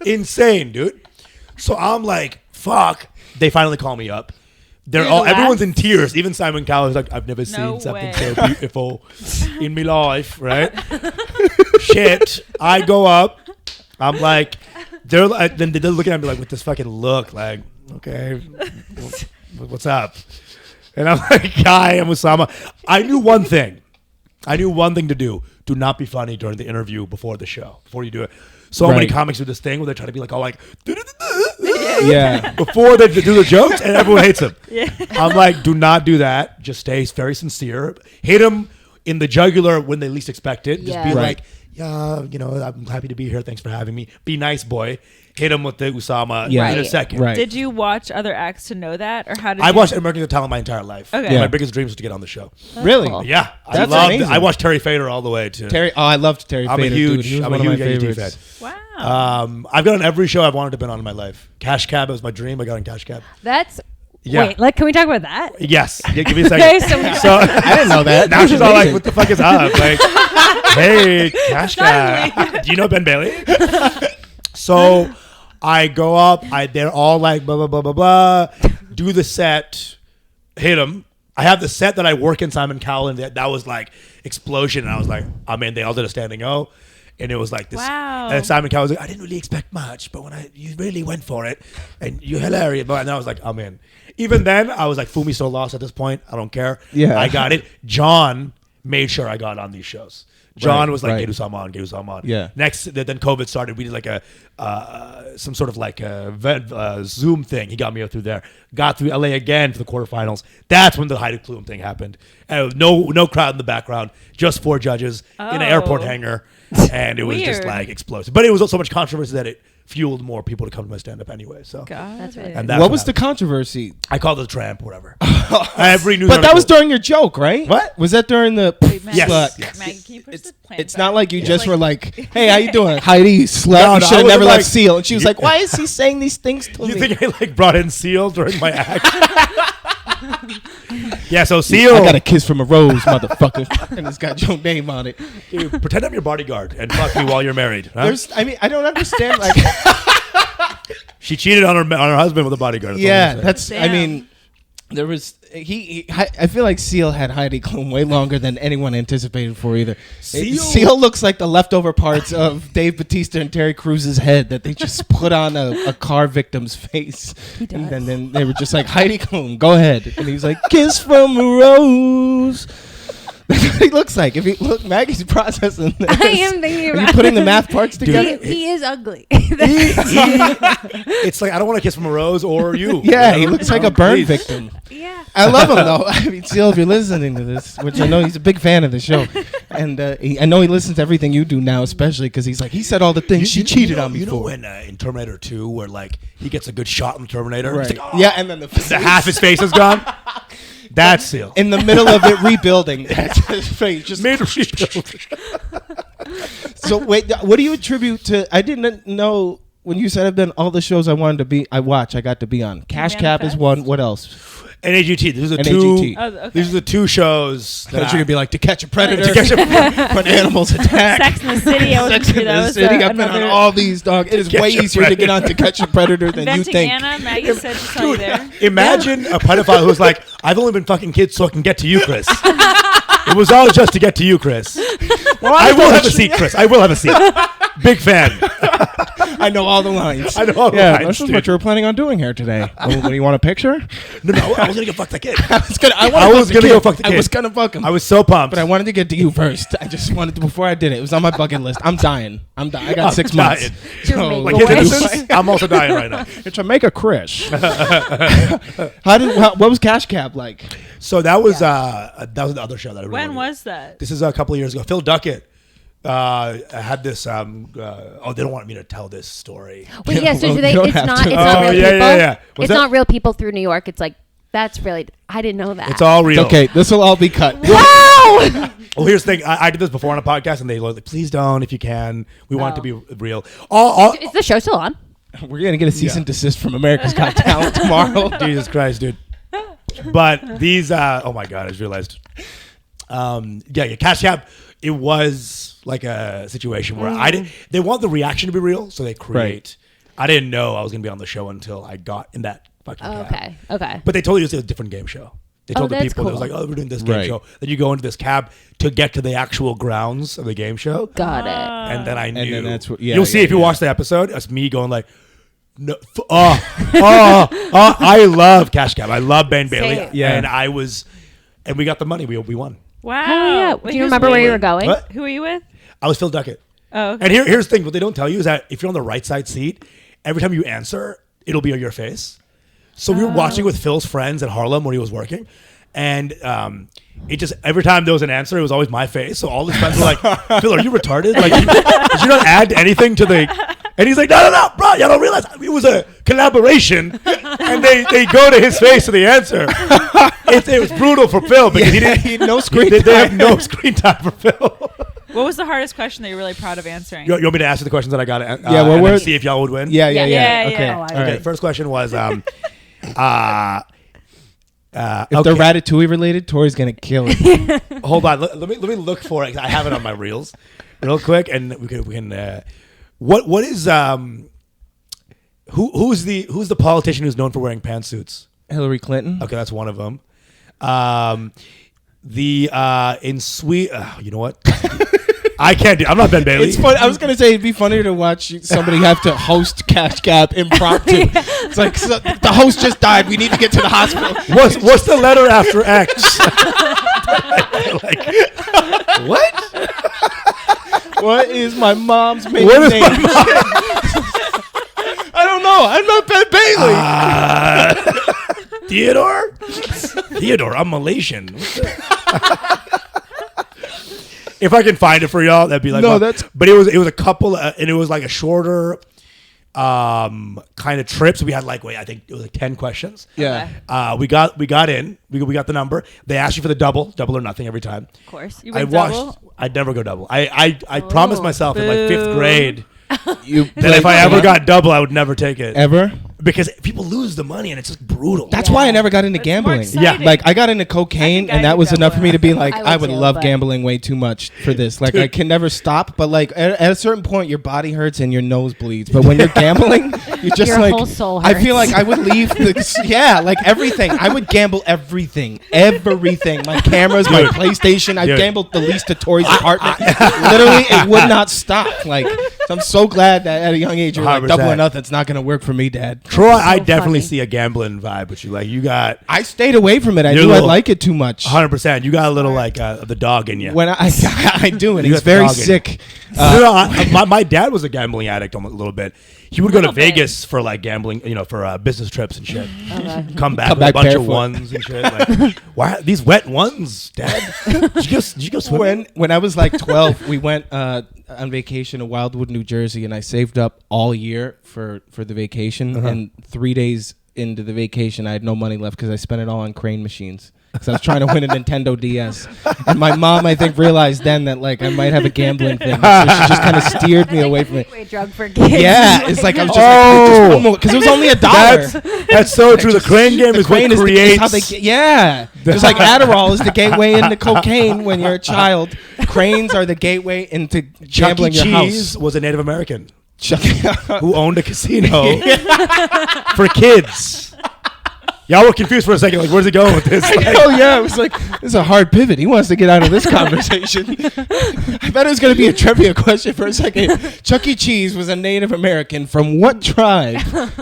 Speaker 3: Insane, dude. So I'm like, fuck. They finally call me up.
Speaker 4: You're the last?
Speaker 3: Everyone's in tears. Even Simon Cowell is like, I've never
Speaker 4: No
Speaker 3: seen something
Speaker 4: way.
Speaker 3: so beautiful in my life, right? Shit. I go up. I'm like, they're looking at me like with this fucking look, like, okay, what's up? And I'm like, hi, I'm Usama. I knew one thing to do. Do not be funny during the interview before the show, before you do it. So many comics do this thing where they try to be like all like,
Speaker 1: Yeah.
Speaker 3: before they do the jokes, and everyone hates them.
Speaker 4: Yeah.
Speaker 3: I'm like, do not do that. Just stay very sincere. Hit them in the jugular when they least expect it. Just
Speaker 2: Yeah.
Speaker 3: be
Speaker 1: Right.
Speaker 3: like, yeah, you know, I'm happy to be here. Thanks for having me. Be nice, boy. Hit him with the Usama
Speaker 1: Yeah.
Speaker 3: in a
Speaker 2: Right.
Speaker 3: second.
Speaker 1: Right.
Speaker 4: Did you watch other acts to know that, or how did
Speaker 3: I
Speaker 4: you?
Speaker 3: watched American Got Talent my entire life.
Speaker 4: Okay.
Speaker 1: Yeah.
Speaker 3: My biggest dream was to get on the show.
Speaker 1: Really?
Speaker 2: cool.
Speaker 3: Yeah,
Speaker 1: That's amazing.
Speaker 3: I watched Terry Fader all the way too.
Speaker 1: Terry, I loved Terry
Speaker 3: I'm
Speaker 1: Fader,
Speaker 3: a
Speaker 1: dude.
Speaker 3: huge,
Speaker 1: He was
Speaker 3: I'm
Speaker 1: one
Speaker 3: a
Speaker 1: of my
Speaker 3: huge AGT
Speaker 1: favorites.
Speaker 3: fan.
Speaker 4: Wow.
Speaker 3: I've got on every show I've wanted to be on in my life. Cash Cab was my dream. I got on Cash Cab.
Speaker 2: That's
Speaker 3: Yeah.
Speaker 2: wait. Like, can we talk about that?
Speaker 3: Yes. Yeah, give me a
Speaker 2: Okay,
Speaker 3: second.
Speaker 2: so
Speaker 1: I didn't know that.
Speaker 3: Now she's all like,
Speaker 1: Amazing.
Speaker 3: what the fuck is up? Like, hey, Cash Cab. Do you know Ben Bailey? So I go up. They're all like, blah, blah, blah, blah, blah. Do the set. Hit them. I have the set that I work in Simon Cowell, and that was like explosion. And I was like, I mean, they all did a standing O. And it was like this.
Speaker 4: Wow.
Speaker 3: And Simon Cowell was like, I didn't really expect much, but when you really went for it, and you're hilarious. But and I was like, I'm in. Even then, I was like, fool me so lost at this point. I don't care.
Speaker 1: Yeah.
Speaker 3: I got it. John made sure I got on these shows. John
Speaker 1: Right,
Speaker 3: was like,
Speaker 1: right.
Speaker 3: get Usama on, get Usama on.
Speaker 1: Yeah.
Speaker 3: Next, then COVID started. We did like some sort of like a Zoom thing. He got me through there. Got through LA again for the quarterfinals. That's when the Heidi Klum thing happened. And no crowd in the background, just 4 judges in an airport
Speaker 4: Oh.
Speaker 3: hangar, and it was just
Speaker 4: Weird.
Speaker 3: like explosive. But it was so much controversy that it fueled more people to come to my stand-up anyway. So
Speaker 4: God.
Speaker 2: That's right.
Speaker 3: and that's
Speaker 1: What was the
Speaker 3: happened.
Speaker 1: controversy?
Speaker 3: I called it a tramp, whatever. Every news
Speaker 1: But that was
Speaker 3: article-
Speaker 1: during your joke, right?
Speaker 3: What?
Speaker 1: Was that during the?
Speaker 4: Wait, Maggie,
Speaker 3: Yes.
Speaker 1: Slut?
Speaker 3: Yes.
Speaker 4: Maggie, can you push
Speaker 1: it's not like you just were like, hey, how you doing? Heidi, you slut. You should have never left Seal. And she was like, why is he saying these things to me?
Speaker 3: You think I like brought in Seal during my act? Yeah, so Seal.
Speaker 1: I got a kiss from a rose, motherfucker. And it's got your name on it.
Speaker 3: Dude, pretend I'm your bodyguard and fuck me while you're married. Huh?
Speaker 1: I don't understand. Like,
Speaker 3: she cheated on her husband with a bodyguard.
Speaker 1: That's I mean, there was I feel like Seal had Heidi Klum way longer than anyone anticipated for either. Seal looks like the leftover parts of Dave Bautista and Terry Crews's head that they just put on a car victim's face.
Speaker 2: He does.
Speaker 1: And then they were just like, Heidi Klum, go ahead. And he's like, kiss from a rose. That's what he looks like. If you look, Maggie's processing this.
Speaker 2: I am thinking about.
Speaker 1: Are you putting the math parts together?
Speaker 2: He is ugly.
Speaker 3: It's like, I don't want to kiss from a rose or you.
Speaker 1: Yeah, he looks like a burn victim.
Speaker 2: Yeah.
Speaker 1: I love him though. I mean, Seal, if you're listening to this, which I know he's a big fan of the show, and I know he listens to everything you do now, especially because he's like, he said all the things she cheated on me for.
Speaker 3: You know when in Terminator 2, where like he gets a good shot in the Terminator,
Speaker 1: right?
Speaker 3: Like, oh,
Speaker 1: yeah, and then the
Speaker 3: half his face is gone. That's Seal.
Speaker 1: In the middle of it rebuilding. That's his face. Just
Speaker 3: made rebuild.
Speaker 1: So wait, what do you attribute to? I didn't know when you said I've done all the shows I wanted to be. I got to be on. Cash Cab is one. What else?
Speaker 3: NAGT. These are These are the two shows that
Speaker 1: you're gonna be like To Catch a Predator.
Speaker 3: To Catch a
Speaker 1: When Animals Attack.
Speaker 4: Sex in the City.
Speaker 1: Sex in the City. I've been on all these, dog. It is way easier to get on To Catch a Predator than you think.
Speaker 4: Anna, Maggie said to tell you there.
Speaker 3: Imagine a pedophile who's like, I've only been fucking kids so I can get to you, Chris. It was all just to get to you, Chris. Well, I will have a seat, Chris. I will have a seat. Big fan.
Speaker 1: I know all the lines.
Speaker 3: I know all the lines.
Speaker 1: This is what you were planning on doing here today. What do you want a picture?
Speaker 3: No, I was gonna go fuck the kid.
Speaker 1: I was gonna go fuck the kid. I was gonna fuck him.
Speaker 3: I was so pumped,
Speaker 1: but I wanted to get to you first. I just wanted to before I did it. It was on my bucket list. I'm dying. I got 6 months.
Speaker 3: I'm also dying right now.
Speaker 1: It's a make a Chris. What was Cash Cab like?
Speaker 3: So that was the other show that I really
Speaker 4: When was that?
Speaker 3: This is a couple of years ago. Phil Duckett had this. They don't want me to tell this story.
Speaker 2: Wait, yeah. So it's not real people.
Speaker 3: Yeah.
Speaker 2: It's not real people through New York. It's like that's really. I didn't know that.
Speaker 3: It's all real.
Speaker 1: Okay, this will all be cut.
Speaker 2: Wow.
Speaker 3: Well, here's the thing. I did this before on a podcast, and they were like, "Please don't, if you can. We want it to be real."
Speaker 2: Is the show still on?
Speaker 1: We're gonna get a cease and desist from America's Got Talent tomorrow.
Speaker 3: Jesus Christ, dude. But these, oh my God, I just realized. Cash Cab. It was like a situation where they want the reaction to be real, so they create. Right. I didn't know I was gonna be on the show until I got in that fucking cab.
Speaker 2: Okay.
Speaker 3: But they told you it was a different game show. They told the people, it was like, oh, we're doing this game show. Then you go into this cab to get to the actual grounds of the game show.
Speaker 2: Got it.
Speaker 3: And then I knew.
Speaker 1: And then that's what,
Speaker 3: you'll see if you watch the episode, it's me going like, no, I love Cash Cab. I love Ben Bailey.
Speaker 1: Yeah.
Speaker 3: And we got the money. We won.
Speaker 4: Wow.
Speaker 2: Yeah. Do you remember where you were going?
Speaker 3: What?
Speaker 4: Who were you with?
Speaker 3: I was Phil Duckett.
Speaker 4: Oh, okay.
Speaker 3: And here's the thing. What they don't tell you is that if you're on the right side seat, every time you answer, it'll be on your face. So we were watching with Phil's friends at Harlem when he was working. And it just, every time there was an answer, it was always my face. So all his friends were like, Phil, are you retarded? Like, did you not add anything to the... And he's like, no, bro, y'all don't realize it was a collaboration. And they go to his face for the answer. It was brutal for Phil because he had no screen time. They have no screen time for Phil.
Speaker 4: What was the hardest question that you're really proud of answering?
Speaker 3: You want me to answer the questions that I got?
Speaker 1: We'll
Speaker 3: see if y'all would win?
Speaker 1: Yeah.
Speaker 2: Okay.
Speaker 1: All right.
Speaker 3: Okay, first question was... if
Speaker 1: they're Ratatouille related, Torey's gonna kill it.
Speaker 3: Hold on, let me look for it. I have it on my reels, real quick, and we can. What is who's the politician who's known for wearing pantsuits?
Speaker 1: Hillary Clinton.
Speaker 3: Okay, that's one of them. In Sweet, you know what? I can't do. I'm not Ben Bailey.
Speaker 1: It's fun. I was gonna say it'd be funnier to watch somebody have to host Cash Cab impromptu. It's like the host just died. We need to get to the hospital.
Speaker 3: What's the letter after X? What?
Speaker 1: What is my mom's maiden name? I don't know. I'm not Ben
Speaker 3: Bailey. Theodore. I'm Malaysian. If I can find it for y'all, that'd be like.
Speaker 1: No, that's.
Speaker 3: But it was a couple, and it was like a shorter. kind of trips. We had I think it was 10 questions.
Speaker 1: Yeah.
Speaker 3: We got in. We got the number. They asked you for the double or nothing every time.
Speaker 4: Of course. You
Speaker 3: I
Speaker 4: went
Speaker 3: watched.
Speaker 4: double?
Speaker 3: I'd never go double. I promised myself in 5th grade that
Speaker 1: played
Speaker 3: if I ever
Speaker 1: double?
Speaker 3: got double, I would never take it.
Speaker 1: Ever?
Speaker 3: Because people lose the money and it's just brutal.
Speaker 1: That's why I never got into
Speaker 4: It's more
Speaker 1: gambling.
Speaker 4: exciting.
Speaker 1: Like I got into cocaine,
Speaker 4: I think
Speaker 1: and
Speaker 4: I
Speaker 1: that
Speaker 4: would
Speaker 1: was
Speaker 4: double
Speaker 1: enough for me to be
Speaker 4: after.
Speaker 1: like,
Speaker 2: I
Speaker 1: I
Speaker 2: would
Speaker 1: would
Speaker 2: too,
Speaker 1: love
Speaker 2: but-
Speaker 1: gambling way too much for this. Like I can never stop, but like at a certain point, your body hurts and your nose bleeds. But when you're gambling, you're just
Speaker 2: Your
Speaker 1: like,
Speaker 2: whole soul
Speaker 1: I feel
Speaker 2: hurts.
Speaker 1: like I would leave. Like everything. I would gamble everything. My cameras, my PlayStation. I
Speaker 3: Dude.
Speaker 1: gambled the lease to Torey's apartment. Literally, it would not stop. Like so I'm so glad that at a young age you're like
Speaker 3: 100%.
Speaker 1: double or nothing. It's not going to work for me, Dad.
Speaker 3: Troy, I
Speaker 2: so
Speaker 3: definitely
Speaker 2: funny.
Speaker 3: see a gambling vibe with you. Like you got
Speaker 1: I stayed away from it. I
Speaker 3: You're
Speaker 1: knew
Speaker 3: a
Speaker 1: I'd
Speaker 3: little-
Speaker 1: like it too much.
Speaker 3: 100%. You got a little the dog in you.
Speaker 1: When I do, and
Speaker 3: You
Speaker 1: he's
Speaker 3: got the
Speaker 1: very
Speaker 3: dog in you.
Speaker 1: sick.
Speaker 3: My dad was a gambling addict a little bit. He would go to Vegas for like gambling, for business trips and shit. Come back with a bunch of
Speaker 1: barefoot.
Speaker 3: ones and shit. Like, why you wet ones, Dad? Did you go swimming?
Speaker 1: When I was like 12, we went on vacation to Wildwood, New Jersey, and I saved up all year for the vacation. And 3 days into the vacation, I had no money left because I spent it all on crane machines. Because I was trying to win a Nintendo DS. And my mom, I think, realized then that like I might have a gambling thing. So she just kind of steered me away from it.
Speaker 2: Gateway drug for kids.
Speaker 1: Yeah, it's like I was just because it was only $1.
Speaker 3: That's so true. The crane game is what
Speaker 1: Crane is
Speaker 3: creates.
Speaker 1: how they just like Adderall is the gateway into cocaine when you're a child. Cranes are the gateway into
Speaker 3: Chuck E.
Speaker 1: gambling your
Speaker 3: Cheese
Speaker 1: house.
Speaker 3: was a Native American
Speaker 1: Chuck-
Speaker 3: who owned a casino for kids. Y'all were confused for a second. Like, where's he going with this? Like,
Speaker 1: Oh yeah, it was like this is a hard pivot. He wants to get out of this conversation. I thought it was going to be a trivia question for a second. Chuck E. Cheese was a Native American from what tribe?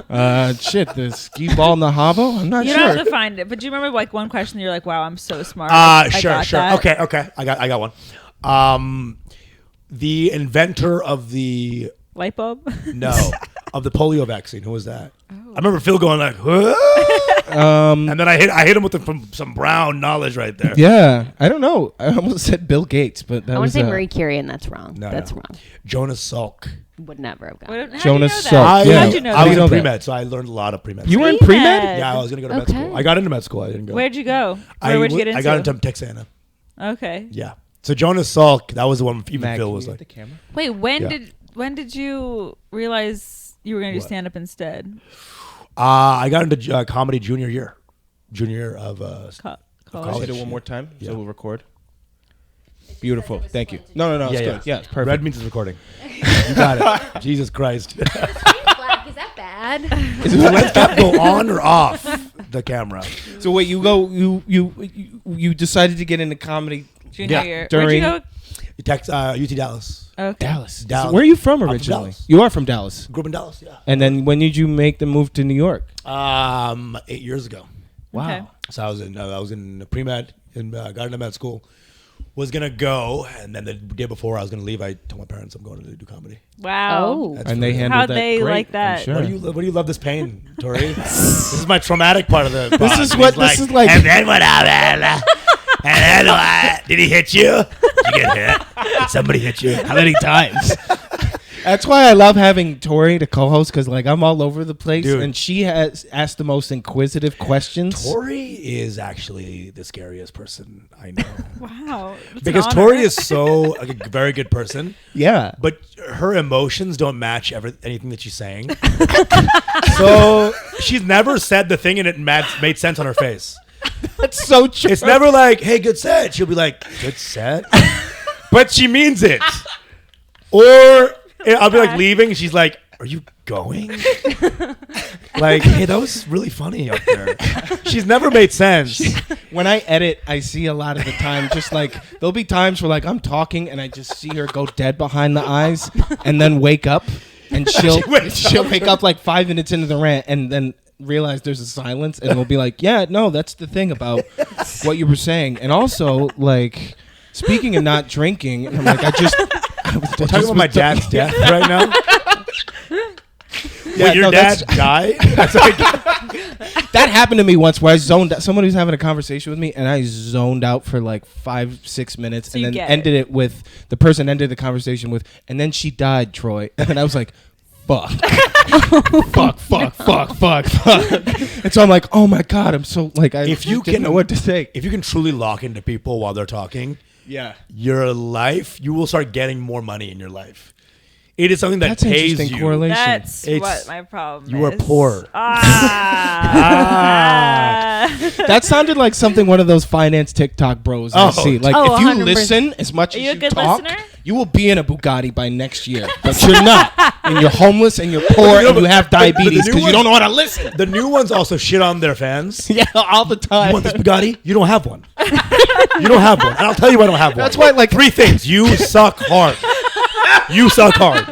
Speaker 1: The ski ball Nahavo? I'm not
Speaker 4: You
Speaker 1: sure.
Speaker 4: don't have to find it, but do you remember like one question you're like, "Wow, I'm so smart." I
Speaker 3: sure.
Speaker 4: got that.
Speaker 3: Okay. I got one. The inventor of the
Speaker 4: Light bulb.
Speaker 3: of the polio vaccine. Who was that? I remember Phil going like, huh?
Speaker 1: Um,
Speaker 3: And then I hit him with some brown knowledge right there.
Speaker 1: yeah, I don't know. I almost said Bill Gates, but that
Speaker 2: I want
Speaker 1: was
Speaker 2: to say Marie Curie, and that's wrong.
Speaker 3: No,
Speaker 2: That's
Speaker 3: no.
Speaker 2: wrong.
Speaker 3: Jonas Salk.
Speaker 2: Would never have gotten.
Speaker 4: How'd
Speaker 2: that.
Speaker 4: you
Speaker 1: Jonas
Speaker 4: know that?
Speaker 1: Salk. Yeah.
Speaker 4: How'd you know
Speaker 3: I was
Speaker 1: that?
Speaker 3: in
Speaker 1: Okay.
Speaker 3: pre-med, so I learned a lot of pre-med.
Speaker 1: You were in
Speaker 4: Pre-med.
Speaker 1: pre-med?
Speaker 3: Yeah, I was going to go to med
Speaker 2: Okay.
Speaker 3: school. I got into med school. I didn't go.
Speaker 4: Where'd you go?
Speaker 3: I
Speaker 4: Where'd you get into?
Speaker 3: I got into Texana.
Speaker 4: Okay.
Speaker 3: Yeah. So Jonas Salk, that was the one even
Speaker 1: Maggie,
Speaker 3: Phil was
Speaker 1: can you
Speaker 3: like.
Speaker 1: get the camera?
Speaker 4: Wait,
Speaker 3: Yeah.
Speaker 4: when did you realize you were going to do
Speaker 3: What?
Speaker 4: stand up instead?
Speaker 3: I got into comedy junior year of
Speaker 4: College.
Speaker 3: College.
Speaker 1: Say it one more time,
Speaker 3: Yeah.
Speaker 1: so we'll record. Beautiful. Thank you. No, it's good. Yeah, it's perfect.
Speaker 3: Red means it's recording. You got it. Jesus Christ.
Speaker 2: Black, is that bad?
Speaker 3: Does the lens cap go on or off the camera?
Speaker 1: So wait, you decided to get into comedy
Speaker 4: Junior
Speaker 3: Yeah.
Speaker 4: year.
Speaker 1: During-
Speaker 4: Where'd you
Speaker 3: UT Dallas.
Speaker 4: go? Okay.
Speaker 1: Dallas.
Speaker 3: Dallas.
Speaker 1: Where are you from
Speaker 3: I'm from
Speaker 1: originally?
Speaker 3: Dallas.
Speaker 1: You are from Dallas.
Speaker 3: Grew up in Dallas, yeah.
Speaker 1: And then when did you make the move to New York?
Speaker 3: 8 years ago.
Speaker 1: Wow.
Speaker 4: Okay.
Speaker 3: So I was in pre-med and got into med school. Was gonna go, and then the day before I was gonna leave, I told my parents I'm going to do comedy.
Speaker 4: Wow.
Speaker 2: Oh.
Speaker 3: That's
Speaker 1: And they
Speaker 3: for real.
Speaker 1: handled
Speaker 4: How'd
Speaker 1: that
Speaker 4: they
Speaker 1: great,
Speaker 4: like
Speaker 1: I'm
Speaker 4: that?
Speaker 1: Sure.
Speaker 3: What do you love this pain, Torey? This is my traumatic part of the.
Speaker 1: This
Speaker 3: bond.
Speaker 1: is what-
Speaker 3: He's
Speaker 1: this is like-
Speaker 3: And then what happened? And then what? Did he hit you? Did you get hit? Did somebody hit you?
Speaker 1: How many times? That's why I love having Torey to co-host because like I'm all over the place,
Speaker 3: Dude.
Speaker 1: and she has asked the most inquisitive questions.
Speaker 3: Torey is actually the scariest person I know.
Speaker 4: Wow. That's an
Speaker 3: Because
Speaker 4: honor.
Speaker 3: Torey is so a very good person,
Speaker 1: Yeah.
Speaker 3: but her emotions don't match anything that she's saying. So she's never said the thing and it made sense on her face.
Speaker 1: That's so true.
Speaker 3: It's never like, hey, good set. She'll be like, good set? But she means it. Or I'll be like leaving and she's like, are you going? Like, hey, that was really funny up there. She's never made sense.
Speaker 1: When I edit, I see a lot of the time, just like there'll be times where like I'm talking and I just see her go dead behind the eyes and then wake up, and she'll wake up like 5 minutes into the rant and then realize there's a silence, and we'll be like, yeah, no, that's the thing about what you were saying. And also like speaking of not drinking, and I'm like,
Speaker 3: We're talking about my dad's death right now.
Speaker 1: Yeah,
Speaker 3: Will your
Speaker 1: no,
Speaker 3: dad die? That's like,
Speaker 1: That happened to me once where I zoned out. Somebody was having a conversation with me and I zoned out for like 5-6 minutes,
Speaker 4: So
Speaker 1: and
Speaker 4: you
Speaker 1: then
Speaker 4: get
Speaker 1: ended it with the person ended the conversation with, and then she died, Troy. And I was like, fuck. fuck. And so I'm like, oh my God, I'm so like, I didn't know what to say.
Speaker 3: If you can truly lock into people while they're talking, your life, you will start getting more money in your life. It is something that pays you.
Speaker 1: Correlation.
Speaker 4: That's what my problem is.
Speaker 3: You are poor.
Speaker 1: That sounded like something one of those finance TikTok bros I see. Like, if you 100%. Listen as much as you talk, listener? You will be in a Bugatti by next year. But you're not. And you're homeless and you're poor and you have diabetes because you don't know how to listen.
Speaker 3: The new ones also shit on their fans.
Speaker 1: Yeah, all the time.
Speaker 3: You want this Bugatti? You don't have one. You don't have one. And I'll tell you why I don't have one.
Speaker 1: That's why, like,
Speaker 3: 3 things. You suck hard. You suck hard.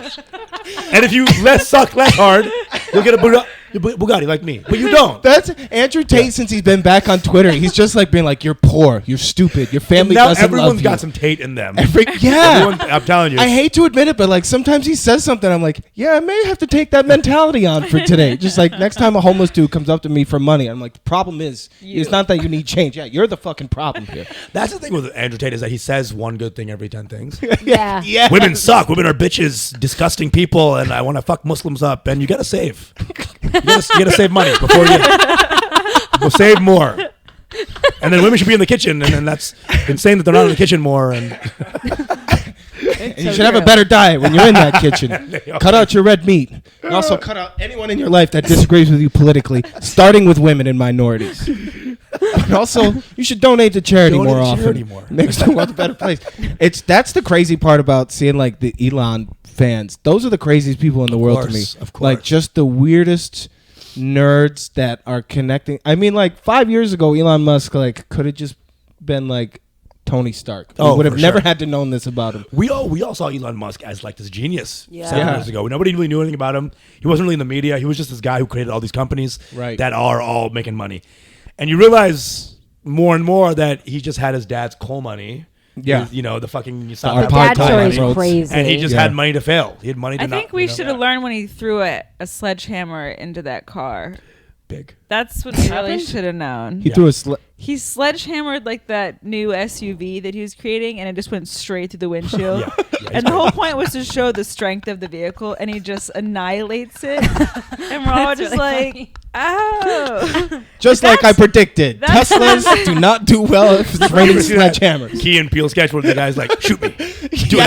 Speaker 3: And if you suck less hard, you'll get a Bugatti like me. But you don't.
Speaker 1: That's Andrew Tate since he's been back on Twitter. He's just like being like, you're poor, you're stupid, your family doesn't love you.
Speaker 3: Everyone's got some Tate in them. I'm telling you.
Speaker 1: I hate to admit it, but like sometimes he says something, I'm like, yeah, I may have to take that mentality on for today. Just like next time a homeless dude comes up to me for money, I'm like, the problem is, it's not that you need change. Yeah, you're the fucking problem here.
Speaker 3: That's the thing with Andrew Tate is that he says one good thing every 10 things.
Speaker 2: Yeah.
Speaker 3: Women suck. Women are bitches, disgusting people, and I want to fuck Muslims up. And you got to save. You gotta save money before we'll save more. And then women should be in the kitchen, and then that's insane that they're not in the kitchen more. And
Speaker 1: you should have a better diet when you're in that kitchen. Cut out your red meat. And also cut out anyone in your life that disagrees with you politically, starting with women and minorities. And also, you should donate to charity more often. Makes the world a better place. That's the crazy part about seeing like the Elon fans. Those are the craziest people in the world to me.
Speaker 3: Of course.
Speaker 1: Like just the weirdest nerds that are connecting. I mean, like 5 years ago, Elon Musk like could have just been like Tony Stark. We would have never had to known this about him.
Speaker 3: We all saw Elon Musk as like this genius 7 years ago. Nobody really knew anything about him. He wasn't really in the media. He was just this guy who created all these companies that are all making money. And you realize more and more that he just had his dad's coal money. Yeah, the fucking
Speaker 2: Usama. That story is crazy.
Speaker 3: And he just had money to fail. He had money to
Speaker 4: I think we should have learned when he threw a sledgehammer into that car.
Speaker 3: Big.
Speaker 4: That's what we really should have known.
Speaker 1: He threw a
Speaker 4: He sledgehammered like that new SUV that he was creating, and it just went straight through the windshield. And the whole point was to show the strength of the vehicle, and he just annihilates it. And we're all just really like, oh.
Speaker 1: Just like I predicted. Teslas do not do well if it's raining sledgehammers.
Speaker 3: Key and Peele sketch where the guy's like, shoot me. Shoot me.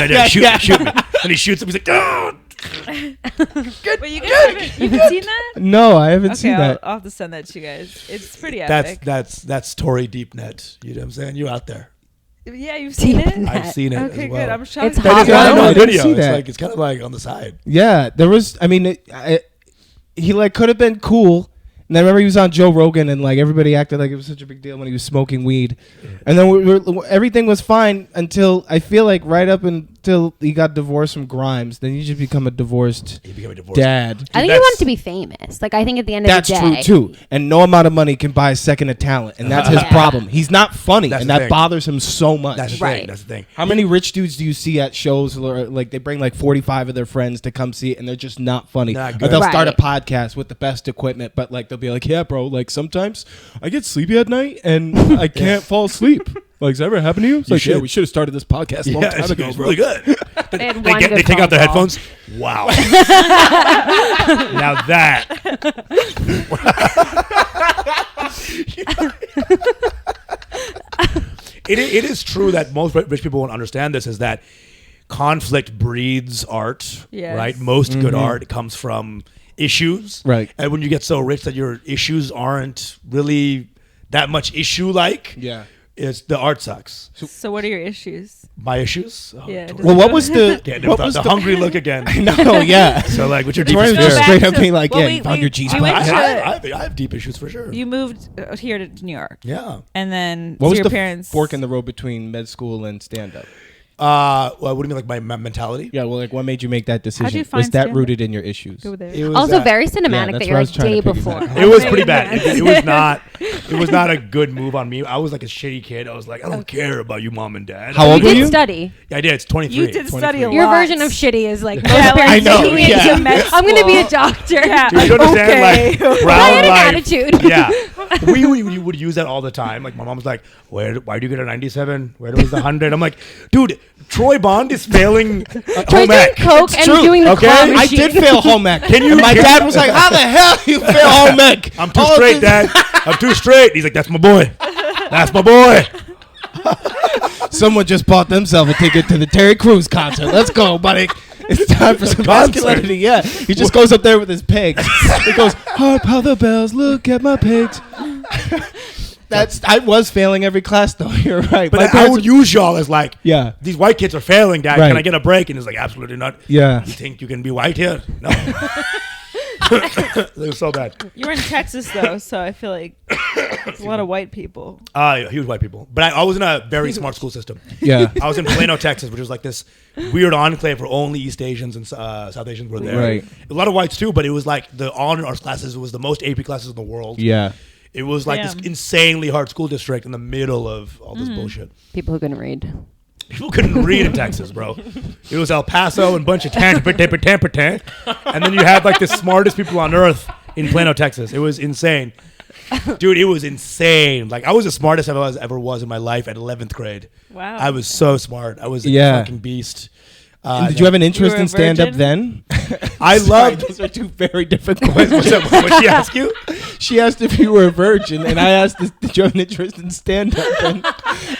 Speaker 3: And he shoots him. He's like, oh.
Speaker 4: But you guys haven't seen that?
Speaker 1: No, I haven't seen that.
Speaker 4: I'll have to send that to you guys. It's pretty epic.
Speaker 3: That's Torey Deep Net. You know what I'm saying? You're out there.
Speaker 4: Yeah, you've seen it?
Speaker 3: I've seen it.
Speaker 4: Okay,
Speaker 3: as well.
Speaker 4: good. I'm shocked.
Speaker 2: It's hot.
Speaker 1: I didn't see
Speaker 3: that. It's kind of like on the side.
Speaker 1: Yeah, there was. I mean, he like could have been cool. And I remember he was on Joe Rogan and like everybody acted like it was such a big deal when he was smoking weed. And then everything was fine until I feel like right up until he got divorced from Grimes. Then you just become a divorced dad.
Speaker 2: Dude, I think he wanted to be famous. Like I think at the end of the day.
Speaker 1: That's true too. And no amount of money can buy a second of talent. And that's his problem. He's not funny. And that bothers him so much.
Speaker 3: That's the thing. That's the thing.
Speaker 1: How many rich dudes do you see at shows where like they bring like 45 of their friends to come see it and they're just not funny? Or they'll start a podcast with the best equipment, but like they'll be like, yeah, bro, like sometimes I get sleepy at night and I can't fall asleep. Like, has that ever happened to you? It's like, yeah, we should have started this podcast a long time ago,
Speaker 3: it's
Speaker 1: bro.
Speaker 3: really good. They take out their headphones. Wow. Now that. It is true that most rich people won't understand this, is that conflict breeds art, right? Most good art comes from issues.
Speaker 1: Right.
Speaker 3: And when you get so rich that your issues aren't really that much issue-like, the art sucks.
Speaker 4: So what are your issues?
Speaker 3: My issues? Oh,
Speaker 4: yeah.
Speaker 1: Well, what was the
Speaker 3: hungry look again?
Speaker 1: No, yeah.
Speaker 3: So like, what's your
Speaker 1: Torey
Speaker 3: deepest
Speaker 1: was
Speaker 3: issue?
Speaker 1: straight up being like, you found your G-spot.
Speaker 3: I have deep issues for sure.
Speaker 4: You moved here to New York.
Speaker 3: Yeah.
Speaker 4: And then
Speaker 1: what was
Speaker 4: your
Speaker 1: the
Speaker 4: parents
Speaker 1: fork in the road between med school and stand-up?
Speaker 3: Well, what do you mean, like my mentality?
Speaker 1: Yeah, well, like what made you make that decision?
Speaker 4: How'd you find
Speaker 1: was that
Speaker 4: stand-up?
Speaker 1: rooted in your issues?
Speaker 2: It was also very cinematic that you're like day before.
Speaker 3: It was pretty bad. It was not a good move on me. I was like a shitty kid. I was like, I don't care about you, mom and dad.
Speaker 1: How old were you?
Speaker 2: You did study.
Speaker 3: Yeah, I did. It's 23.
Speaker 4: You did study a lot.
Speaker 2: Your version of shitty is like most
Speaker 1: I
Speaker 2: parents
Speaker 1: know.
Speaker 2: taking me into med school. I'm going to be a doctor.
Speaker 4: Yeah.
Speaker 3: Dude, you understand?
Speaker 4: Okay.
Speaker 3: Like,
Speaker 2: I had an attitude.
Speaker 3: Yeah. we would use that all the time. Like my mom was like, why do you get a 97? Where was the 100? I'm like, dude, Troy Bond is failing home ec.
Speaker 2: Coke and doing the claw machine.
Speaker 1: I did fail home ec. My dad was like, how the hell you fail home ec?
Speaker 3: I'm too straight, Dad. I'm too straight. He's like, that's my boy. That's my boy.
Speaker 1: Someone just bought themselves a ticket to the Terry Crews concert. Let's go, buddy. It's time for some masculinity. Yeah, he just goes up there with his pigs. He goes, harp how the bells, look at my pigs. I was failing every class though. You're right.
Speaker 3: But I would use y'all as like,
Speaker 1: yeah,
Speaker 3: these white kids are failing, Dad.
Speaker 1: Right.
Speaker 3: Can I get a break? And it's like, absolutely not.
Speaker 1: Yeah.
Speaker 3: You think you can be white here? No. It was so bad.
Speaker 4: You were in Texas though, so I feel like it's a lot of white people.
Speaker 3: Huge white people. But I was in a very smart school system.
Speaker 1: Yeah.
Speaker 3: I was in Plano, Texas, which was like this weird enclave where only East Asians and South Asians were there.
Speaker 1: Right.
Speaker 3: A lot of whites too, but it was like the honor arts classes was the most AP classes in the world.
Speaker 1: Yeah.
Speaker 3: It was like this insanely hard school district in the middle of all this bullshit.
Speaker 2: People who couldn't read.
Speaker 3: People couldn't read in Texas, bro. It was El Paso and a bunch of and then you had like the smartest people on earth in Plano, Texas. It was insane. Dude, it was insane. Like I was the smartest I ever was in my life at 11th grade.
Speaker 4: Wow.
Speaker 3: I was so smart. I was a fucking beast.
Speaker 1: Did you have an interest in stand-up then?
Speaker 3: I loved.
Speaker 1: Those are two very different questions.
Speaker 3: What she ask you?
Speaker 1: She asked if you were a virgin, and I asked, "Did you have an interest in stand-up?" Then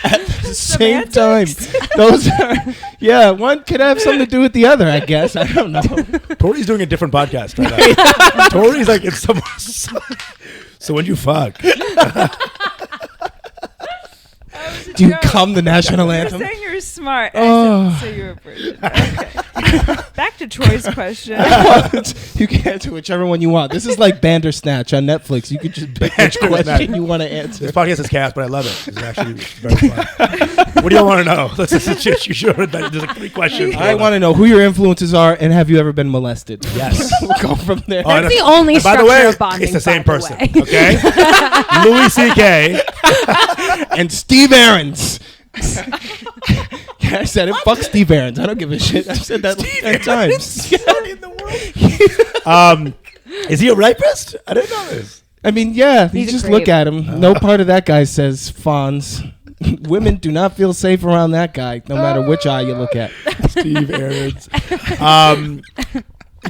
Speaker 1: at the same time, those are one could have something to do with the other. I guess I don't know.
Speaker 3: Torey's doing a different podcast right now. Torey's like it's so when you fuck.
Speaker 1: Do you come the national anthem?
Speaker 4: You're saying you're smart. I said, so you're a virgin. Okay. Back to Troy's question.
Speaker 1: You can answer whichever one you want. This is like Bandersnatch on Netflix. You could just pick which question you want to answer.
Speaker 3: This podcast is chaos, but I love it. It's actually very fun. What do you want to know? You should have there's like 3 questions.
Speaker 1: I want to know who your influences are and have you ever been molested?
Speaker 3: Yes.
Speaker 1: We'll go from there.
Speaker 2: That's the only structure
Speaker 3: by the way,
Speaker 2: of bonding.
Speaker 3: it's the same person.
Speaker 2: Way.
Speaker 3: Okay? Louis C.K.
Speaker 1: and Steve Aarons. I said it. Fuck Steve Aarons. I don't give a shit. I've said that like 10 times.
Speaker 3: What in the world? Is he a rapist? I didn't know this.
Speaker 1: I mean, yeah. You
Speaker 2: He's
Speaker 1: just
Speaker 2: a
Speaker 1: look
Speaker 2: creep.
Speaker 1: at him. No part of that guy says fawns. Women do not feel safe around that guy, no matter which eye you look at.
Speaker 3: Steve Aarons.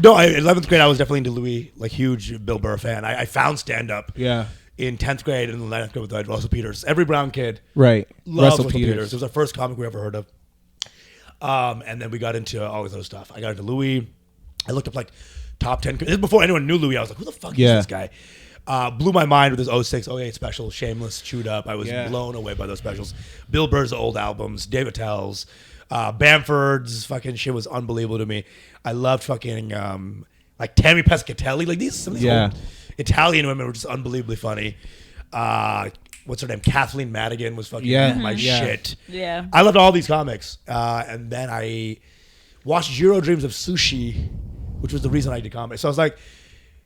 Speaker 3: No, in 11th grade, I was definitely into Louis, like huge Bill Burr fan. I found stand-up.
Speaker 1: Yeah.
Speaker 3: In 10th grade and 11th grade with Russell Peters. Every brown kid
Speaker 1: Right.
Speaker 3: loves Russell Peters. It was our first comic we ever heard of. And then we got into all this other stuff. I got into Louis. I looked up like top 10. This is before anyone knew Louis. I was like, who the fuck is this guy? Blew my mind with his 06, 08 special, Shameless, Chewed Up. I was blown away by those specials. Bill Burr's old albums, Dave Attell's, Bamford's fucking shit was unbelievable to me. I loved fucking like Tammy Pescatelli. Like some of these old Italian women were just unbelievably funny. What's her name? Kathleen Madigan was fucking my shit.
Speaker 4: Yeah.
Speaker 3: I loved all these comics. And then I watched Jiro Dreams of Sushi, which was the reason I did comics. So I was like,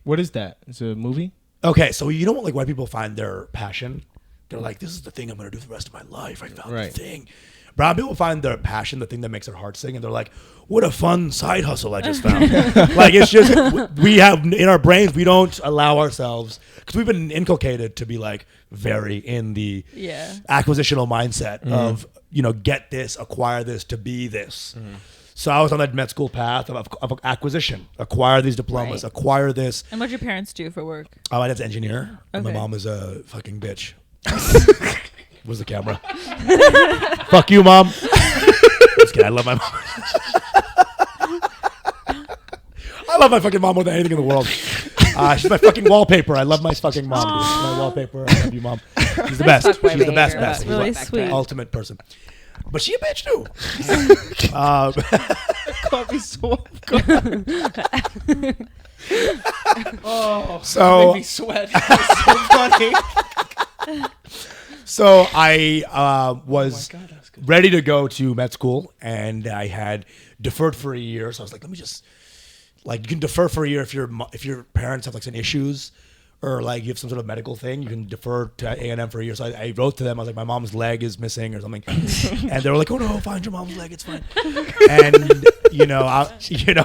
Speaker 1: what is that? It's a movie?
Speaker 3: Okay, so you know what like white people find their passion? They're like, this is the thing I'm going to do for the rest of my life. I found the thing. Brown people find their passion, the thing that makes their heart sing, and they're like, what a fun side hustle I just found. Like, it's just, we have, in our brains, we don't allow ourselves, because we've been inculcated to be like very in the acquisitional mindset of, you know, get this, acquire this, to be this. So I was on that med school path of acquisition, acquire these diplomas, acquire this.
Speaker 4: And what your parents do for work?
Speaker 3: Oh, my dad's an engineer. And my mom is a fucking bitch. Where's the camera? Fuck you, Mom. Just kidding. I love my mom. I love my fucking mom more than anything in the world. She's my fucking wallpaper. I love my fucking mom. Dude. She's my wallpaper. I love you, Mom. She's the best. She's the best.
Speaker 4: That's really sweet.
Speaker 3: Ultimate person. But she a bitch too.
Speaker 1: Caught me so
Speaker 3: so
Speaker 1: made me sweat. It's so funny.
Speaker 3: So I was ready to go to med school, and I had deferred for a year. So I was like, let me just, like, you can defer for a year if your parents have like some issues, or like you have some sort of medical thing, you can defer to A&M for a year. So I wrote to them. I was like, my mom's leg is missing or something, and they were like, oh no, find your mom's leg, it's fine. And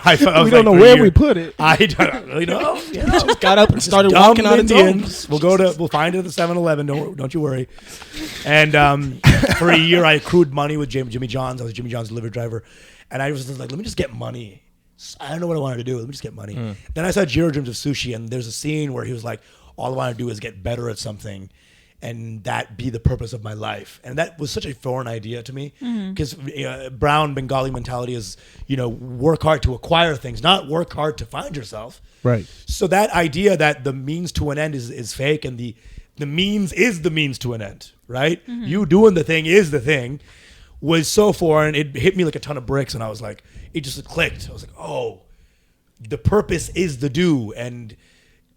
Speaker 3: I felt
Speaker 1: we don't know where we put it.
Speaker 3: I don't really know.
Speaker 1: Just got up and started walking on its own.
Speaker 3: We'll find it at the 7-Eleven. Don't you worry. And for a year, I accrued money with Jimmy John's. I was Jimmy John's delivery driver, and I was just like, let me just get money. I don't know what I wanted to do. Let me just get money. Then I saw Jiro Dreams of Sushi, and there's a scene where he was like, all I want to do is get better at something, and that be the purpose of my life. And that was such a foreign idea to me, because brown Bengali mentality is, work hard to acquire things, not work hard to find yourself.
Speaker 1: Right.
Speaker 3: So that idea that the means to an end is fake, and the means is the means to an end, right? You doing the thing is the thing, was so foreign. It hit me like a ton of bricks, and I was like, it just clicked. I was like, oh, the purpose is the do, and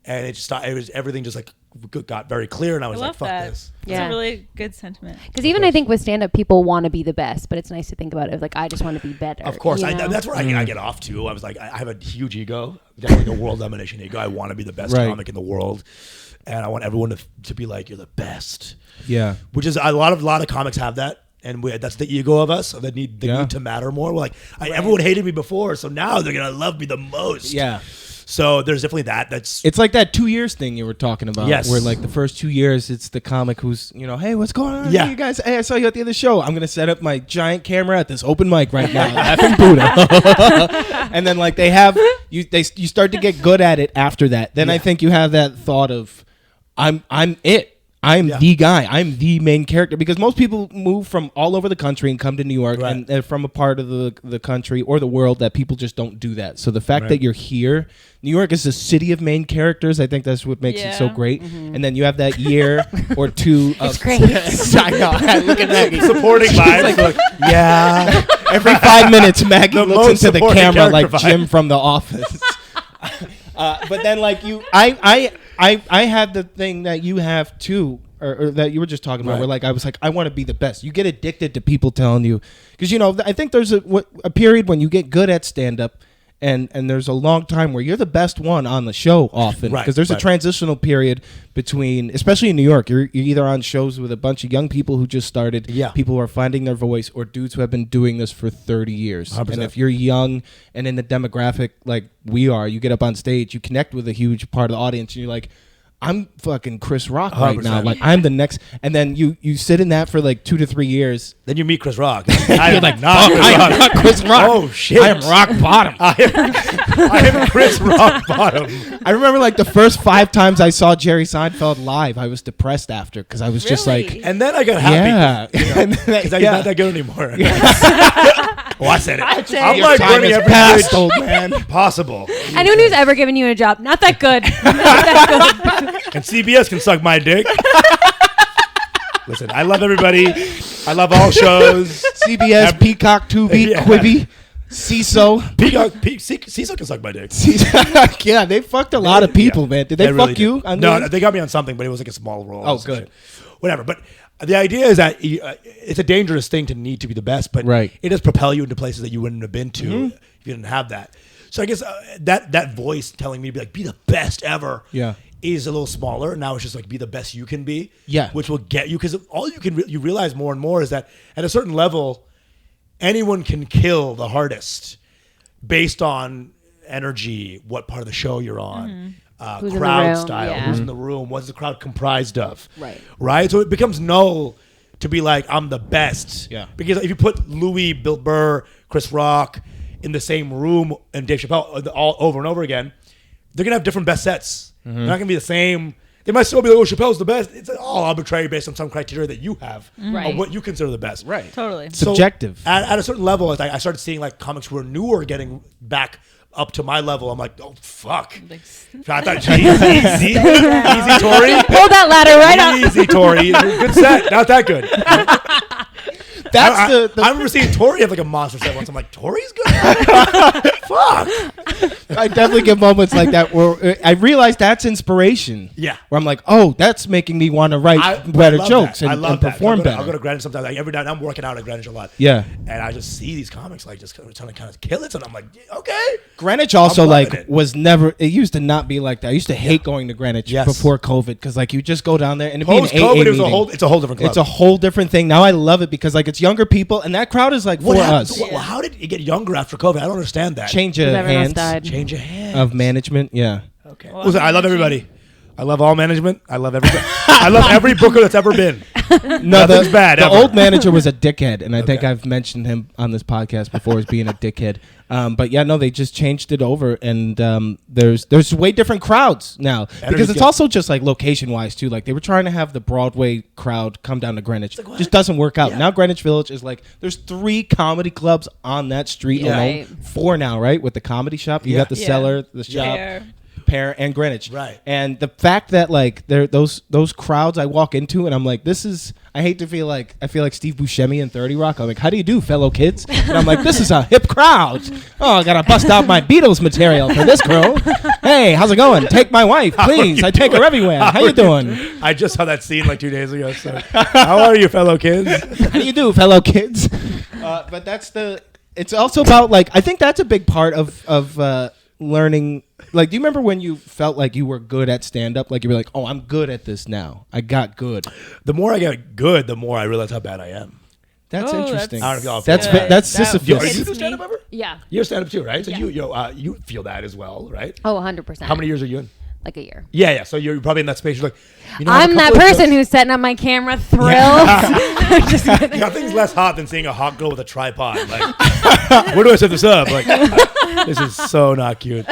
Speaker 3: everything just like got very clear, and I was like, fuck this.
Speaker 4: It's a really good sentiment.
Speaker 2: Because even I think with stand-up, people want to be the best, but it's nice to think about it like, I just want to be better.
Speaker 3: Of course. That's where I get off to. I was like, I have a huge ego, definitely a world domination ego. I want to be the best comic in the world, and I want everyone to be like, you're the best.
Speaker 1: Yeah.
Speaker 3: Which is a lot of comics have that. And that's the ego of us, that need to matter more. We're like, everyone hated me before, so now they're going to love me the most.
Speaker 1: Yeah.
Speaker 3: So there's definitely that.
Speaker 1: It's like that 2 years thing you were talking about.
Speaker 3: Yes.
Speaker 1: Where like the first 2 years, it's the comic who's, hey, what's going on?
Speaker 3: Yeah.
Speaker 1: Hey, you guys, hey, I saw you at the end of the show. I'm going to set up my giant camera at this open mic right now. Laughing Buddha. And then like you start to get good at it after that. Then I think you have that thought of, I'm it. I'm the guy. I'm the main character, because most people move from all over the country and come to New York, and they're from a part of the country or the world that people just don't do that. So the fact that you're here, New York is a city of main characters. I think that's what makes it so great. And then you have that year or two of...
Speaker 2: It's great.
Speaker 1: I know. Look at Maggie.
Speaker 3: Supporting vibes. Like, yeah.
Speaker 1: Every 5 minutes, Maggie looks into the camera like
Speaker 3: vibe.
Speaker 1: Jim from The Office. But then like I had the thing that you have too, or that you were just talking about, where like I was like, I want to be the best. You get addicted to people telling you, because I think there's a period when you get good at stand up, and there's a long time where you're the best one on the show often, because there's a transitional period between, especially in New York, you're either on shows with a bunch of young people who just started, people who are finding their voice, or dudes who have been doing this for 30 years. 100%. And if you're young and in the demographic like we are, you get up on stage, you connect with a huge part of the audience, and you're like, I'm fucking Chris Rock right
Speaker 3: 100%.
Speaker 1: now. Like, I'm the next. And then you sit in that for like 2 to 3 years.
Speaker 3: Then you meet Chris Rock. I'm like,
Speaker 1: I am not Chris Rock.
Speaker 3: Oh, shit.
Speaker 1: I am rock bottom.
Speaker 3: I am Chris Rock bottom.
Speaker 1: I remember like the first 5 times I saw Jerry Seinfeld live, I was depressed after, because I was just like...
Speaker 3: And then I got happy. Because he's not that good anymore. Oh, I said it. I'm like burning every
Speaker 1: past,
Speaker 3: bridge
Speaker 1: old man.
Speaker 3: possible.
Speaker 2: Anyone who's ever given you a job, not that good. Not that good.
Speaker 3: And CBS can suck my dick. Listen, I love everybody. I love all shows.
Speaker 1: CBS, Peacock, Tubi, Quibi, CISO.
Speaker 3: CISO can suck my dick.
Speaker 1: Yeah, they fucked a lot of people, man. Did they
Speaker 3: really
Speaker 1: fuck you?
Speaker 3: No, they got me on something, but it was like a small role.
Speaker 1: Oh, good.
Speaker 3: Whatever. But the idea is that it's a dangerous thing to need to be the best, but it does propel you into places that you wouldn't have been to if you didn't have that. So I guess that voice telling me to be the best ever is a little smaller. Now it's just like, be the best you can be, which will get you, because all you realize more and more is that at a certain level, anyone can kill the hardest based on energy, what part of the show you're on, crowd style, who's in the room, what's the crowd comprised of, right? So it becomes null to be like, I'm the best, because if you put Louis, Bill Burr, Chris Rock in the same room and Dave Chappelle all over and over again, they're gonna have different best sets. They're not gonna be the same. They might still be like, oh, Chappelle's the best. It's all arbitrary based on some criteria that you have of what you consider the best.
Speaker 1: Right.
Speaker 4: Totally.
Speaker 1: Subjective.
Speaker 3: So at a certain level, I started seeing like comics who are newer getting back up to my level. I'm like, oh, fuck. I thought, easy, Torey.
Speaker 2: Pull that ladder right up.
Speaker 3: Easy, Torey. Good set. Not that good.
Speaker 1: That's
Speaker 3: I remember seeing Torey have like a monster set once. I'm like, Torey's good. Fuck.
Speaker 1: I definitely get moments like that where I realize that's inspiration.
Speaker 3: Yeah.
Speaker 1: Where I'm like, oh, that's making me want to write better jokes and perform better.
Speaker 3: I'll go to Greenwich sometimes. Like every night I'm working out at Greenwich a lot.
Speaker 1: Yeah.
Speaker 3: And I just see these comics like just trying to kind of kill it. And I'm like, okay.
Speaker 1: Greenwich also was never. It used to not be like that. I used to hate going to Greenwich before COVID because like you just go down there and
Speaker 3: post-COVID it's a whole different club.
Speaker 1: It's a whole different thing. Now I love it because like it's younger people and that crowd is like for us.
Speaker 3: Well, how did it get younger after COVID? I don't understand that.
Speaker 1: Change of hands.
Speaker 3: Change of hands.
Speaker 1: Of management, yeah.
Speaker 3: Okay. Well, listen, I love everybody. I love all management. I love everybody. I love every booker that's ever been.
Speaker 1: No, nothing's bad. The old manager was a dickhead, and I think I've mentioned him on this podcast before as being a dickhead. But yeah, no, they just changed it over, and there's way different crowds now because it's also just like location wise too. Like they were trying to have the Broadway crowd come down to Greenwich, like, just doesn't work out. Yeah. Now Greenwich Village is like there's 3 comedy clubs on that street alone. Right. 4 now, right? With the Comedy Shop, you got the Cellar, the Shop. Pear and Greenwich,
Speaker 3: right?
Speaker 1: And the fact that like those crowds I walk into and I'm like, this is. I hate to feel like Steve Buscemi in 30 Rock. I'm like, how do you do, fellow kids? And I'm like, this is a hip crowd. Oh, I gotta bust out my Beatles material for this crew. Hey, how's it going? Take my wife, please. I take her everywhere. How you doing?
Speaker 3: I just saw that scene like 2 days ago. So, how are you, fellow kids?
Speaker 1: How do you do, fellow kids? But that's it's also about like I think that's a big part of learning. Like, do you remember when you felt like you were good at stand-up? Like, you were like, oh, I'm good at this now. I got good.
Speaker 3: The more I get good, the more I realize how bad I am.
Speaker 1: That's interesting.
Speaker 3: That's
Speaker 1: Sisyphus.
Speaker 3: Are you do stand-up ever?
Speaker 2: Yeah.
Speaker 3: You're stand-up too, right? So you feel that as well, right?
Speaker 2: Oh, 100%.
Speaker 3: How many years are you in?
Speaker 2: Like a year.
Speaker 3: Yeah. So you're probably in that space. You're like,
Speaker 2: I'm that person who's setting up my camera, thrilled. Just
Speaker 3: nothing's less hot than seeing a hot girl with a tripod. Like, where do I set this up? Like, this is so not cute.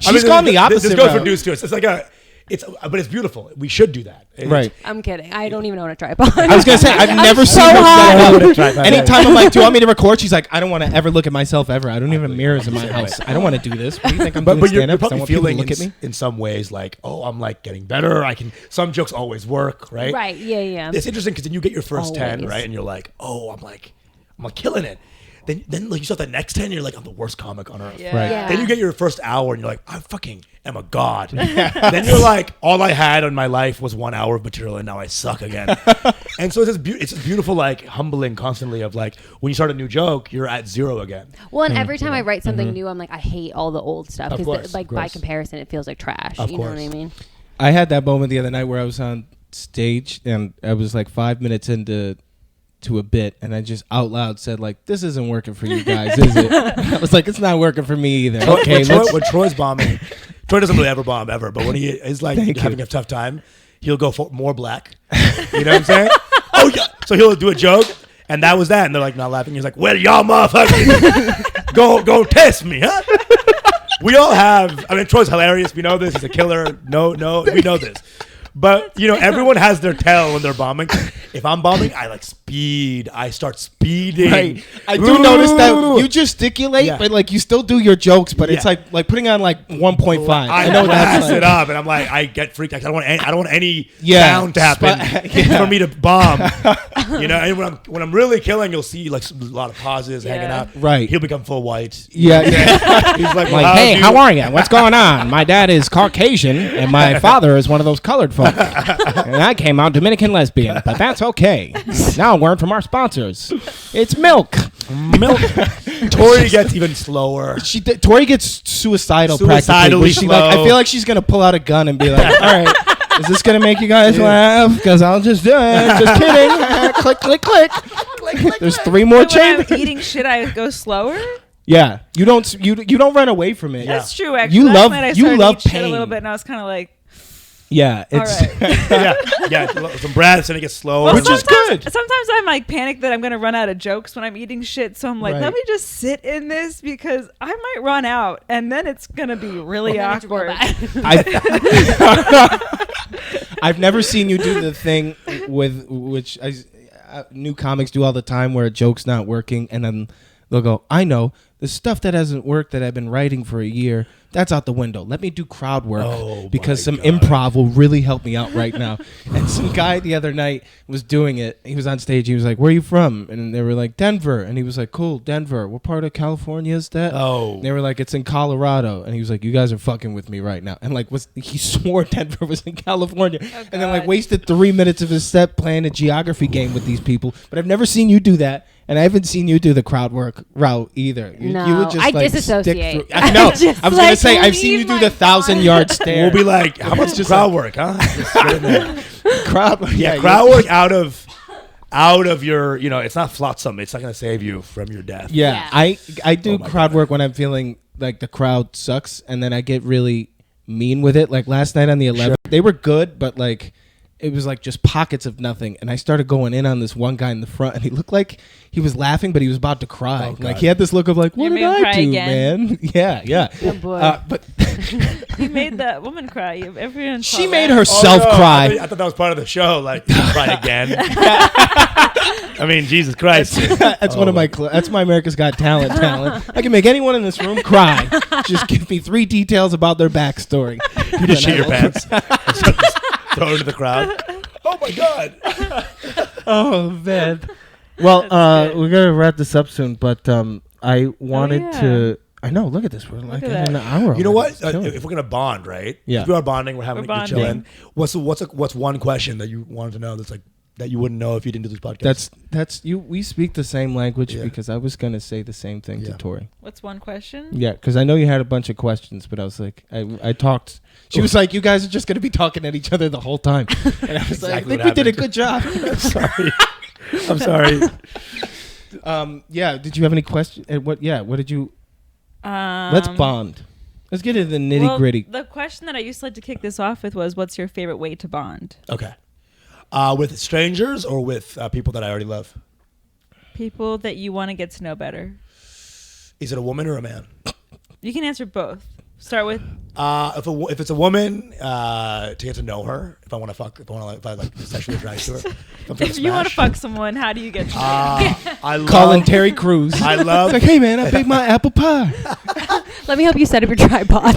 Speaker 1: She's gone the opposite.
Speaker 3: This goes for dudes too. It's like but it's beautiful. We should do that.
Speaker 1: Right.
Speaker 2: I'm kidding. I don't even own a tripod.
Speaker 1: I was gonna say I've never seen her set up. Anytime I'm like, do you want me to record? She's like, I don't want to ever look at myself ever. I don't even have mirrors in my house. I don't want to do this. What do you think I'm doing?
Speaker 3: But you're probably feeling look at me in some ways like, oh, I'm like getting better. Some jokes always work, right?
Speaker 2: Right. Yeah.
Speaker 3: It's interesting because then you get your first 10, right, and you're like, oh, I'm like killing it. Then like you start the next 10, you're like, I'm the worst comic on earth.
Speaker 1: Yeah. Right.
Speaker 2: Yeah.
Speaker 3: Then you get your first hour, and you're like, I fucking am a god. Then you're like, all I had in my life was 1 hour of material, and now I suck again. And so it's this beautiful, like, humbling constantly of like, when you start a new joke, you're at 0 again.
Speaker 2: Well, and every time I write something new, I'm like, I hate all the old stuff because, by comparison, it feels like trash. You know what I mean?
Speaker 1: I had that moment the other night where I was on stage and I was like 5 minutes into a bit and I just out loud said like, this isn't working for you guys, is it? I was like, it's not working for me either. Okay,
Speaker 3: when Troy's bombing, Troy doesn't really ever bomb ever, but when he is like having a tough time, he'll go for more black. You know what I'm saying? Oh yeah. So he'll do a joke and that was that, and they're like not laughing. He's like, well, y'all motherfuckers go test me, huh? We all have. I mean, Troy's hilarious. We know this. He's a killer. No, we know this. But, everyone has their tell when they're bombing. If I'm bombing, I like speed. I start speeding.
Speaker 1: Right. I do notice that you gesticulate, but like you still do your jokes, but it's like putting on like 1.5.
Speaker 3: I know that's it up, and I'm like, I get freaked out. I don't want any sound to happen for me to bomb. And when I'm really killing, you'll see like a lot of pauses hanging out.
Speaker 1: Right.
Speaker 3: He'll become full white.
Speaker 1: Yeah.
Speaker 3: He's like,
Speaker 1: hey, how are you? What's going on? My dad is Caucasian, and my father is one of those colored folks. And I came out Dominican lesbian, but that's okay. Now a word from our sponsors. It's milk.
Speaker 3: Torey gets even slower.
Speaker 1: Torey gets suicidally practically. I feel like she's gonna pull out a gun and be like, all right, is this gonna make you guys laugh? Because I'll just do it. Just kidding. Click, click, click. There's 3 more chambers.
Speaker 4: When I'm eating shit, I go slower.
Speaker 1: Yeah, you don't run away from it.
Speaker 4: That's true. Actually,
Speaker 1: you
Speaker 4: love
Speaker 1: pain
Speaker 4: a little bit, and I was kind of like.
Speaker 1: Yeah, it's
Speaker 3: some breaths and it gets slower,
Speaker 1: which is good.
Speaker 4: Sometimes I'm like panicked that I'm gonna run out of jokes when I'm eating shit, so I'm like, let me just sit in this because I might run out, and then it's gonna be really awkward.
Speaker 1: I've never seen you do the thing with which new comics do all the time, where a joke's not working, and then they'll go, I know. the stuff that hasn't worked that I've been writing for a year, that's out the window. Let me do crowd work because some improv will really help me out right now. And some guy the other night was doing it. He was on stage. He was like, where are you from? And they were like, Denver. And he was like, cool, Denver. What part of California is that? And they were like, it's in Colorado. And he was like, you guys are fucking with me right now. And like, he swore Denver was in California. And then like wasted 3 minutes of his set playing a geography game with these people. But I've never seen you do that. And I haven't seen you do the crowd work route either.
Speaker 2: No,
Speaker 1: you would just,
Speaker 2: I
Speaker 1: like,
Speaker 2: disassociate.
Speaker 1: I know. I was going to say, I've seen you do the 1,000-yard stare.
Speaker 3: We'll be like, how much is crowd work, huh? Just get in there.
Speaker 1: crowd
Speaker 3: work out of your, it's not flotsam. It's not going to save you from your death.
Speaker 1: Yeah. I do crowd work when I'm feeling like the crowd sucks, and then I get really mean with it. Like last night on the 11th, they were good, but like it was like just pockets of nothing. And I started going in on this one guy in the front, and he looked like he was laughing, but he was about to cry. Like he had this look of like, what did I do, man? Yeah.
Speaker 2: Oh boy.
Speaker 1: But
Speaker 4: You made that woman cry. Everyone.
Speaker 1: She made herself cry.
Speaker 3: I thought that was part of the show. Like cry again. I mean, Jesus Christ.
Speaker 1: That's one of my. That's my America's Got Talent. I can make anyone in this room cry. Just give me 3 details about their backstory.
Speaker 3: You just shit your pants. Throw it into the crowd. Oh my God.
Speaker 1: Oh man. Well, we're gonna wrap this up soon, but I wanted to. I know. Look at this. We're like in an hour.
Speaker 3: You know what? If we're gonna bond, right?
Speaker 1: Yeah.
Speaker 3: If we are bonding, we're chilling. What's one question that you wanted to know that's like that you wouldn't know if you didn't do this podcast?
Speaker 1: That's you. We speak the same language because I was gonna say the same thing to Torey.
Speaker 4: What's one question?
Speaker 1: Yeah, because I know you had a bunch of questions, but I was like, I talked. She was like, you guys are just gonna be talking at each other the whole time, and I was like, I think we did a good job.
Speaker 3: I'm sorry.
Speaker 1: Yeah. Did you have any questions? What did you? Let's bond. Let's get into the nitty gritty.
Speaker 4: The question that I used to like to kick this off with was, what's your favorite way to bond?
Speaker 3: Okay. With strangers or with people that I already love?
Speaker 4: People that you want to get to know better.
Speaker 3: Is it a woman or a man?
Speaker 4: You can answer both. Start with
Speaker 3: if it's a woman, to get to know her. If I want to fuck, if I like sexually attracted to her.
Speaker 4: If you want to fuck someone, how do you get to know her?
Speaker 3: I love
Speaker 1: calling Terry Crews.
Speaker 3: I love.
Speaker 1: It's like, hey man, I baked my apple pie.
Speaker 2: Let me help you set up your tripod.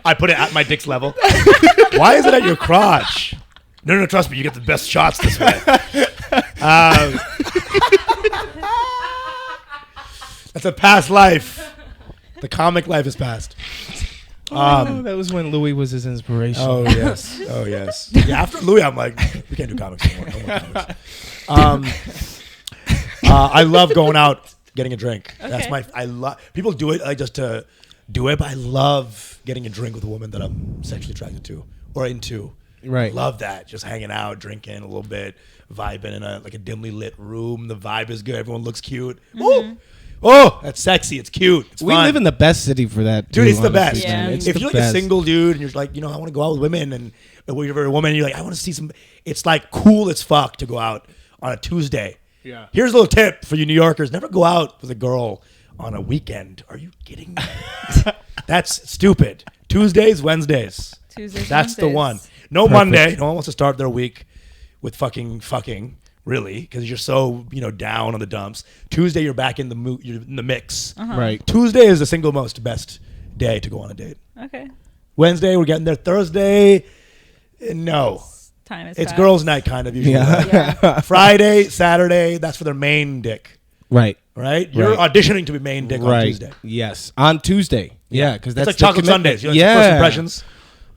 Speaker 3: I put it at my dick's level. Why is it at your crotch? No, trust me, you get the best shots this way. That's a past life. The comic life is past.
Speaker 1: That was when Louis was his inspiration.
Speaker 3: Oh yes. Yeah, after Louis, I'm like, we can't do comics anymore. No more comics. I love going out, getting a drink. Okay. That's I love. People do it like just to do it, but I love getting a drink with a woman that I'm sexually attracted to or into.
Speaker 1: Right.
Speaker 3: Love that. Just hanging out, drinking a little bit, vibing in a dimly lit room. The vibe is good. Everyone looks cute. Mm-hmm. Oh, that's sexy. It's cute. It's
Speaker 1: we
Speaker 3: fun.
Speaker 1: live in the best city for that,
Speaker 3: dude. It's the best.
Speaker 2: Yeah.
Speaker 3: If you're like a single dude and you're like, I want to go out with women, and you're a woman, and you're like, I want to see some. It's like cool as fuck to go out on a Tuesday.
Speaker 1: Yeah.
Speaker 3: Here's a little tip for you New Yorkers: never go out with a girl on a weekend. Are you kidding me? That's stupid. Tuesdays, Wednesdays. That's the one. No Perfect. Monday. No one wants to start their week with fucking, really, because you're so down on the dumps. Tuesday, you're back in the mood. You're in the mix.
Speaker 2: Uh-huh.
Speaker 1: Right.
Speaker 3: Tuesday is the single most best day to go on a date.
Speaker 4: Okay.
Speaker 3: Wednesday, we're getting there. Thursday, no.
Speaker 4: Time is
Speaker 3: it's
Speaker 4: fast.
Speaker 3: girls' night kind of usually.
Speaker 2: Yeah.
Speaker 3: Friday, Saturday, that's for their main dick.
Speaker 1: Right.
Speaker 3: Right? You're auditioning to be main dick on Tuesday.
Speaker 1: Yes. On Tuesday. Yeah, because that's
Speaker 3: like chocolate Sundays. First impressions.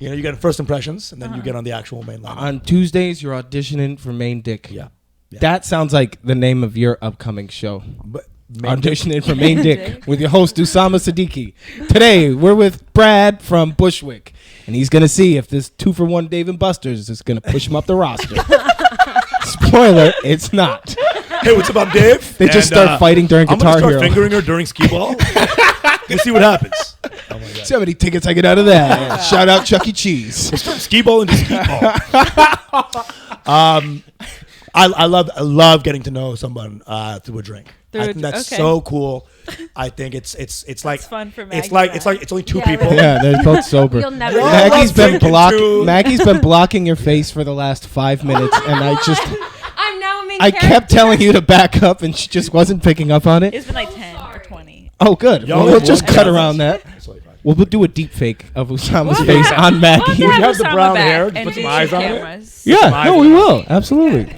Speaker 3: You get first impressions, and then you get on the actual main line.
Speaker 1: On Tuesdays, you're auditioning for main dick.
Speaker 3: Yeah.
Speaker 1: That sounds like the name of your upcoming show.
Speaker 3: But
Speaker 1: auditioning for main dick with your host Usama Siddique. Today we're with Brad from Bushwick, and he's gonna see if this 2-for-1 Dave & Buster's is gonna push him up the roster. Spoiler: it's not.
Speaker 3: Hey, what's up, I'm Dave.
Speaker 1: They just start fighting during Guitar Hero.
Speaker 3: I'm gonna start fingering her during skee ball. We'll see what happens. Oh my God.
Speaker 1: See how many tickets I get out of that. Shout out Chuck E. Cheese.
Speaker 3: We'll start skee ball into skee ball. I love getting to know someone through a drink. I think that's so cool. I think it's like
Speaker 4: it's fun for Maggie.
Speaker 3: It's only two people.
Speaker 1: Yeah, they're both sober.
Speaker 2: You'll never.
Speaker 1: Maggie's been blocking your face for the last 5 minutes, and I just.
Speaker 2: I'm
Speaker 4: main
Speaker 1: I
Speaker 4: character.
Speaker 1: kept telling you to back up, and she just wasn't picking up on it.
Speaker 4: It's been like 10 or 20.
Speaker 1: Oh, good.
Speaker 3: Yo,
Speaker 1: Well, we'll just
Speaker 3: well,
Speaker 1: cut
Speaker 3: yeah.
Speaker 1: around that. We'll do a deep fake of Usama's
Speaker 4: We'll
Speaker 1: face
Speaker 4: have-
Speaker 1: on Maggie.
Speaker 4: we'll
Speaker 3: have the
Speaker 4: Usama
Speaker 3: brown
Speaker 4: back
Speaker 3: hair,
Speaker 4: and
Speaker 3: put some
Speaker 4: do
Speaker 3: eyes on it.
Speaker 4: cameras.
Speaker 1: Yeah, no, we will. Absolutely.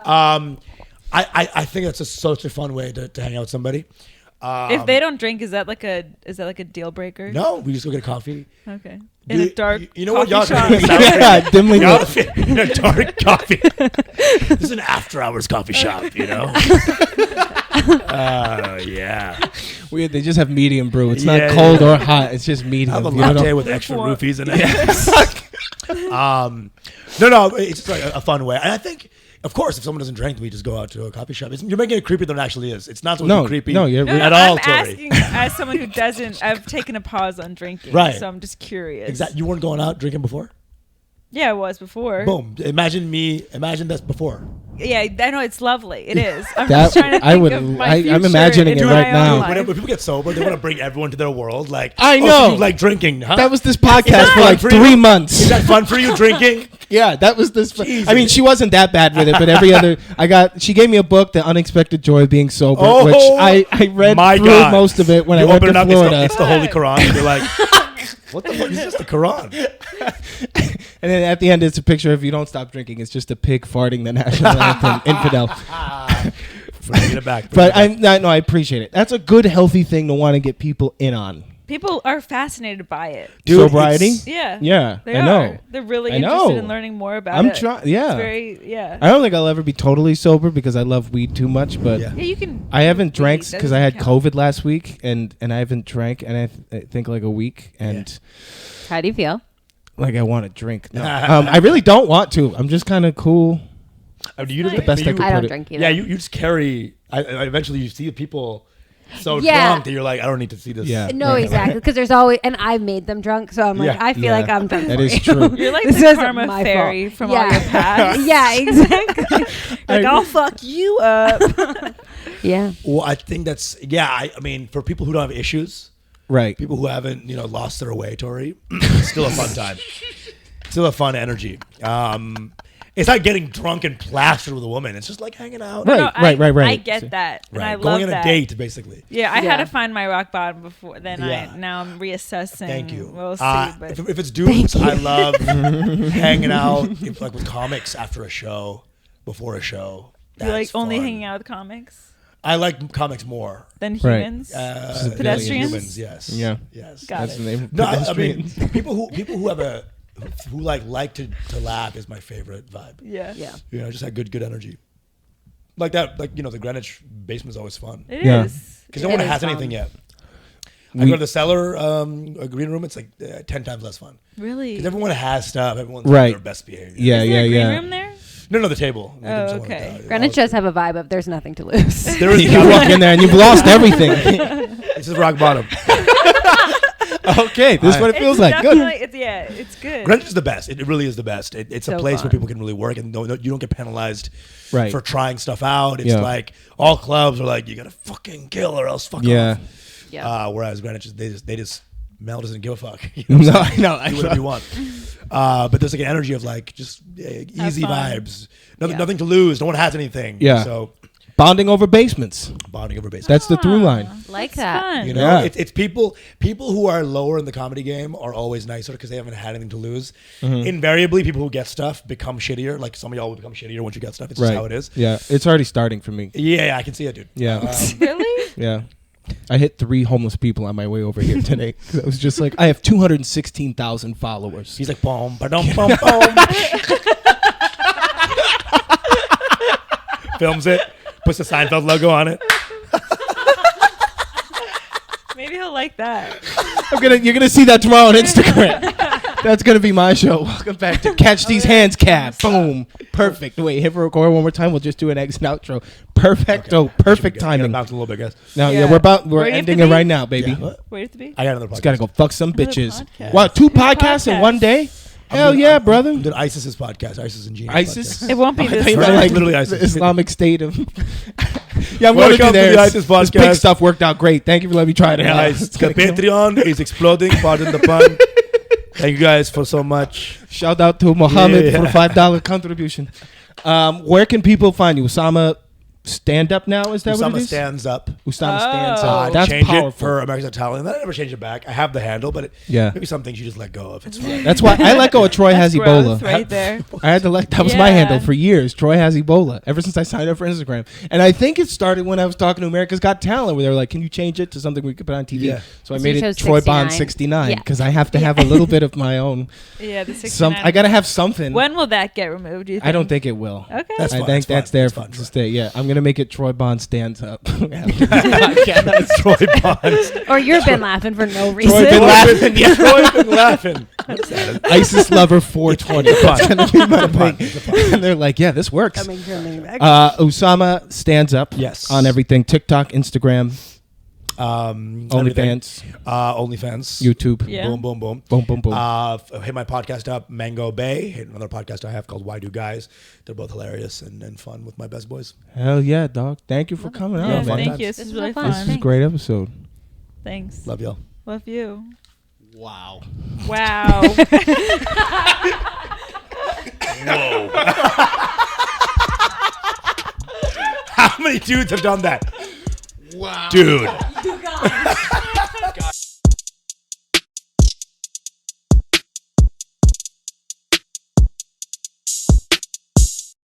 Speaker 3: I think that's such a fun way to hang out with somebody.
Speaker 4: If they don't drink, is that like a deal breaker?
Speaker 3: No, we just go get a coffee.
Speaker 4: Okay. In a dark
Speaker 3: you know what,
Speaker 4: coffee
Speaker 3: y'all
Speaker 4: shop.
Speaker 1: Yeah, dimly
Speaker 3: Y'all
Speaker 1: lit.
Speaker 3: in a dark coffee. This is an after hours coffee shop, you know? Yeah.
Speaker 1: Weird. They just have medium brew. It's
Speaker 3: Yeah,
Speaker 1: not cold
Speaker 3: yeah.
Speaker 1: or hot. It's just medium.
Speaker 3: I have a
Speaker 1: you know?
Speaker 3: latte with extra
Speaker 4: Before-
Speaker 3: roofies in it. No, it's just like a fun way. And I think, of course, if someone doesn't drink, we just go out to a coffee shop. You're making it creepier than it actually is. It's not supposed to be creepy.
Speaker 1: No, you're
Speaker 3: at all,
Speaker 4: I'm
Speaker 3: Torey.
Speaker 4: asking as someone who doesn't. I've taken a pause on drinking,
Speaker 3: Right.
Speaker 4: So I'm just curious.
Speaker 3: Exactly. You weren't going out drinking before?
Speaker 4: Yeah, I was before.
Speaker 3: Boom. Imagine that's before.
Speaker 4: Yeah, I know it's lovely. It is. I'm
Speaker 1: That-
Speaker 4: just trying to think
Speaker 1: I would-
Speaker 4: of my
Speaker 1: I'm
Speaker 4: future
Speaker 1: imagining
Speaker 4: in
Speaker 1: it
Speaker 4: my
Speaker 1: right
Speaker 4: own
Speaker 1: now.
Speaker 4: life.
Speaker 3: Whenever people get sober, they want to bring everyone to their world. Like,
Speaker 1: I
Speaker 3: so
Speaker 1: know.
Speaker 3: you like drinking, huh?
Speaker 1: That was this podcast for
Speaker 3: fun
Speaker 1: like
Speaker 3: for
Speaker 1: 3
Speaker 3: you?
Speaker 1: months.
Speaker 3: Is that fun for you, drinking?
Speaker 1: Yeah, that was this.
Speaker 3: Jesus.
Speaker 1: I mean, she wasn't that bad with it, but every other, she gave me a book, The Unexpected Joy of Being Sober,
Speaker 3: Oh,
Speaker 1: which I read
Speaker 3: my
Speaker 1: through
Speaker 3: God.
Speaker 1: most of it when
Speaker 3: You
Speaker 1: I went
Speaker 3: open
Speaker 1: to
Speaker 3: it up,
Speaker 1: Florida.
Speaker 3: it's the Holy Quran. And you're like, what the fuck is this? The Quran?
Speaker 1: And then at the end, it's a picture of you don't stop drinking. It's just a pig farting the national anthem, infidel.
Speaker 3: Bring it back.
Speaker 1: But I appreciate it. That's a good, healthy thing to want to get people in on.
Speaker 4: People are fascinated by it.
Speaker 3: Dude,
Speaker 1: Sobriety?
Speaker 3: it's-
Speaker 4: Yeah.
Speaker 1: Yeah,
Speaker 4: They
Speaker 1: I
Speaker 4: are.
Speaker 1: know.
Speaker 4: They're really
Speaker 1: I know.
Speaker 4: interested in learning more about
Speaker 1: I'm
Speaker 4: it.
Speaker 1: trying. Yeah.
Speaker 4: It's very, yeah.
Speaker 1: I don't think I'll ever be totally sober because I love weed too much, but
Speaker 3: Yeah.
Speaker 4: Yeah, you can.
Speaker 1: I haven't
Speaker 4: weed,
Speaker 1: drank
Speaker 4: that
Speaker 1: because I
Speaker 4: doesn't
Speaker 1: had
Speaker 4: count.
Speaker 1: COVID last week, and I haven't drank, and I think like a week, and
Speaker 2: How do you feel?
Speaker 1: like I want to drink. No. I really don't want to. I'm just kind of cool.
Speaker 3: Do you
Speaker 4: The
Speaker 3: just-
Speaker 1: best I
Speaker 3: you-
Speaker 1: could
Speaker 2: I
Speaker 1: put
Speaker 2: don't
Speaker 1: it.
Speaker 2: drink either.
Speaker 3: Yeah, you just carry. I eventually you see people so
Speaker 2: Yeah.
Speaker 3: drunk that you're like, I don't need to see this.
Speaker 1: Yeah.
Speaker 2: No, exactly. Because there's always, and I've made them drunk, so I'm like,
Speaker 3: Yeah.
Speaker 2: I feel
Speaker 1: Yeah.
Speaker 2: like I'm drunk.
Speaker 1: That
Speaker 2: for
Speaker 1: is
Speaker 2: you.
Speaker 1: true.
Speaker 4: You're like
Speaker 2: This
Speaker 4: the
Speaker 2: isn't
Speaker 4: karma
Speaker 2: my
Speaker 4: fairy
Speaker 2: fault.
Speaker 4: from
Speaker 2: Yeah.
Speaker 4: all your past.
Speaker 2: Yeah, exactly.
Speaker 4: Like, I'll fuck you up.
Speaker 2: Yeah.
Speaker 3: Well, I think that's I mean, for people who don't have issues,
Speaker 1: Right.
Speaker 3: people who haven't lost their way, Torey, it's still a fun time. Still a fun energy. It's not getting drunk and plastered with a woman. It's just like hanging out.
Speaker 1: Right.
Speaker 4: I get that. And I
Speaker 3: Right.
Speaker 4: love
Speaker 3: Going on
Speaker 4: that.
Speaker 3: a date, basically.
Speaker 4: Yeah, I
Speaker 2: Yeah.
Speaker 4: had to find my rock bottom before. Then
Speaker 3: Yeah.
Speaker 4: now I'm reassessing.
Speaker 3: Thank you.
Speaker 4: We'll see. But
Speaker 3: if it's dudes, I love hanging out like with comics after a show, before a show.
Speaker 4: you like
Speaker 3: That's
Speaker 4: only
Speaker 3: fun.
Speaker 4: hanging out with comics
Speaker 3: I like comics more.
Speaker 4: than
Speaker 1: Right.
Speaker 4: humans.
Speaker 3: Pedestrians. Humans, yes.
Speaker 1: Yeah.
Speaker 3: Yes.
Speaker 4: Got
Speaker 1: That's
Speaker 4: it.
Speaker 1: the name.
Speaker 3: No, I mean
Speaker 1: Pedestrians.
Speaker 3: people who have who like to laugh is my favorite vibe.
Speaker 4: Yeah.
Speaker 2: Yeah.
Speaker 3: Just have good energy. Like that, like the Greenwich basement is always fun
Speaker 4: It
Speaker 1: Yeah.
Speaker 4: is.
Speaker 3: because no
Speaker 2: It
Speaker 3: one
Speaker 2: is
Speaker 3: has
Speaker 2: fun.
Speaker 3: anything yet. I
Speaker 1: We-
Speaker 3: go to the cellar, a green room. It's like 10 times less fun
Speaker 4: Really?
Speaker 3: because everyone has stuff. Everyone's
Speaker 1: Right.
Speaker 3: on their best behavior.
Speaker 1: Yeah,
Speaker 4: Is there
Speaker 1: yeah,
Speaker 4: a green
Speaker 1: yeah.
Speaker 4: room there?
Speaker 3: No, the table.
Speaker 4: Oh, okay.
Speaker 2: Greenwich does have a vibe of there's nothing to lose.
Speaker 3: There is
Speaker 1: You walk in there and you've lost everything.
Speaker 3: This is rock bottom.
Speaker 1: Okay, this is what it feels like. Good.
Speaker 4: It's good.
Speaker 3: Greenwich is the best. It really is the best. It's a
Speaker 2: So
Speaker 3: place
Speaker 2: fun.
Speaker 3: where people can really work and you don't get penalized
Speaker 1: Right.
Speaker 3: for trying stuff out. It's
Speaker 1: Yeah.
Speaker 3: like all clubs are like you gotta fucking kill or else fuck
Speaker 1: Yeah.
Speaker 3: off.
Speaker 2: Yeah.
Speaker 3: Whereas Greenwich, they just Mel doesn't give a fuck.
Speaker 1: No, I know.
Speaker 3: Do whatever you want. But there's like an energy of like just easy
Speaker 4: fun.
Speaker 3: vibes. Nothing,
Speaker 2: Yeah.
Speaker 3: nothing to lose. No one has anything.
Speaker 1: Yeah.
Speaker 3: So
Speaker 1: Bonding over basements.
Speaker 3: bonding over base.
Speaker 1: That's the through line.
Speaker 2: Like
Speaker 4: It's
Speaker 2: that.
Speaker 4: fun.
Speaker 3: You know,
Speaker 1: Yeah.
Speaker 3: it's people who are lower in the comedy game are always nicer because they haven't had anything to lose.
Speaker 1: Mm-hmm.
Speaker 3: Invariably, people who get stuff become shittier. Like some of y'all will become shittier once you get stuff. It's just how it is.
Speaker 1: Yeah, it's already starting for me.
Speaker 3: Yeah, I can see it, dude.
Speaker 1: Yeah.
Speaker 4: Really?
Speaker 1: Yeah. I hit 3 homeless people on my way over here today. I was just like, I have 216,000 followers.
Speaker 3: He's like, boom, ba-dum, boom, boom. Films it, puts the Seinfeld logo on it.
Speaker 4: Maybe he'll like that.
Speaker 1: You're gonna see that tomorrow on Instagram. That's gonna be my show. Welcome back to Catch These Hands Cab. Boom. Perfect. Wait, hit record one more time. We'll just do an exit and outro. Perfecto. Perfect timing.
Speaker 3: Bounce a little bit, guys.
Speaker 1: No,
Speaker 4: Yeah.
Speaker 1: we're
Speaker 4: Where do you have
Speaker 1: ending
Speaker 4: to
Speaker 1: it
Speaker 4: be?
Speaker 1: right now, baby.
Speaker 3: Yeah, what?
Speaker 4: Where do you have to be?
Speaker 3: I got another podcast.
Speaker 1: Just gotta go fuck some
Speaker 4: Another
Speaker 1: bitches.
Speaker 4: podcast.
Speaker 1: Wow, 2
Speaker 4: Another
Speaker 1: podcasts in
Speaker 4: podcast.
Speaker 1: one day?
Speaker 3: I'm
Speaker 1: Hell
Speaker 3: doing-
Speaker 1: yeah,
Speaker 3: I'm
Speaker 1: brother.
Speaker 3: doing ISIS's podcast. ISIS and Genius.
Speaker 1: ISIS?
Speaker 3: podcast.
Speaker 4: It won't be
Speaker 1: I
Speaker 4: this
Speaker 1: thought you
Speaker 4: one.
Speaker 1: meant like
Speaker 3: Literally
Speaker 1: the
Speaker 3: ISIS.
Speaker 1: Islamic State of. Yeah, I'm
Speaker 3: Welcome
Speaker 1: going to do
Speaker 3: to the
Speaker 1: theirs.
Speaker 3: ISIS
Speaker 1: This pig
Speaker 3: podcast.
Speaker 1: stuff worked out great. Thank you for letting me try it out.
Speaker 3: Guys,
Speaker 1: It's
Speaker 3: the
Speaker 1: gonna kill-
Speaker 3: Patreon is exploding. Pardon the pun. Thank you guys for so much.
Speaker 1: Shout out to Mohammed
Speaker 3: Yeah.
Speaker 1: for $5 contribution. Where can people find you? Usama stand up now? Is that what
Speaker 3: Usama
Speaker 1: it is?
Speaker 3: stands up.
Speaker 1: Usama stands
Speaker 4: Oh.
Speaker 1: up. That's
Speaker 3: change
Speaker 1: powerful.
Speaker 3: it for America's Got Talent. And then I never change it back. I have the handle, but maybe some things you just let go of. It's fine.
Speaker 1: That's why I let go of Troy has
Speaker 4: Growth
Speaker 1: Ebola.
Speaker 4: right there.
Speaker 1: I had to let that was my
Speaker 4: Yeah.
Speaker 1: handle for years. Troy has Ebola ever since I signed up for Instagram, and I think it started when I was talking to America's Got Talent, where they were like, "Can you change it to something we could put on TV?"
Speaker 3: Yeah.
Speaker 1: So I
Speaker 2: So
Speaker 1: made
Speaker 2: you
Speaker 1: it
Speaker 2: chose
Speaker 1: Troy Bond
Speaker 2: 69.
Speaker 1: 69 because I have to have a little bit of my own.
Speaker 4: Yeah, the 69.
Speaker 1: I gotta have something.
Speaker 4: When will that get removed? Do you think?
Speaker 1: I don't think it will.
Speaker 4: Okay.
Speaker 3: That's
Speaker 1: I
Speaker 3: fine,
Speaker 1: think
Speaker 3: it's fine,
Speaker 1: that's there
Speaker 3: it's
Speaker 1: for
Speaker 3: fine,
Speaker 1: to
Speaker 3: Troy.
Speaker 1: stay. Yeah, I'm gonna make it Troy Bond stands up.
Speaker 3: That's Troy Bond.
Speaker 2: Or you've been laughing for no reason.
Speaker 1: Troy been laughing. Yeah.
Speaker 3: Troy's been laughing. What's that?
Speaker 1: ISIS lover 420. That's gonna be my thing. And they're like, "Yeah, this works."
Speaker 2: Coming from me back.
Speaker 1: Usama stands up.
Speaker 3: Yes.
Speaker 1: On everything: TikTok, Instagram,
Speaker 3: Everything.
Speaker 1: OnlyFans,
Speaker 3: OnlyFans.
Speaker 1: YouTube.
Speaker 4: Yeah.
Speaker 3: Boom, boom, boom.
Speaker 1: Boom, boom, boom.
Speaker 3: Hit my podcast up, Mango Bay. Hit another podcast I have called Why Do Guys. They're both hilarious and fun with my best boys.
Speaker 1: Hell yeah, dog. Thank you for coming
Speaker 4: Yeah,
Speaker 1: out, man.
Speaker 4: thank you. This is really
Speaker 2: fun.
Speaker 1: This is a
Speaker 4: fun.
Speaker 1: great episode.
Speaker 4: Thanks.
Speaker 3: Love y'all.
Speaker 4: Love you.
Speaker 1: Wow.
Speaker 4: Wow.
Speaker 3: Whoa. How many dudes have done that? Wow. Dude.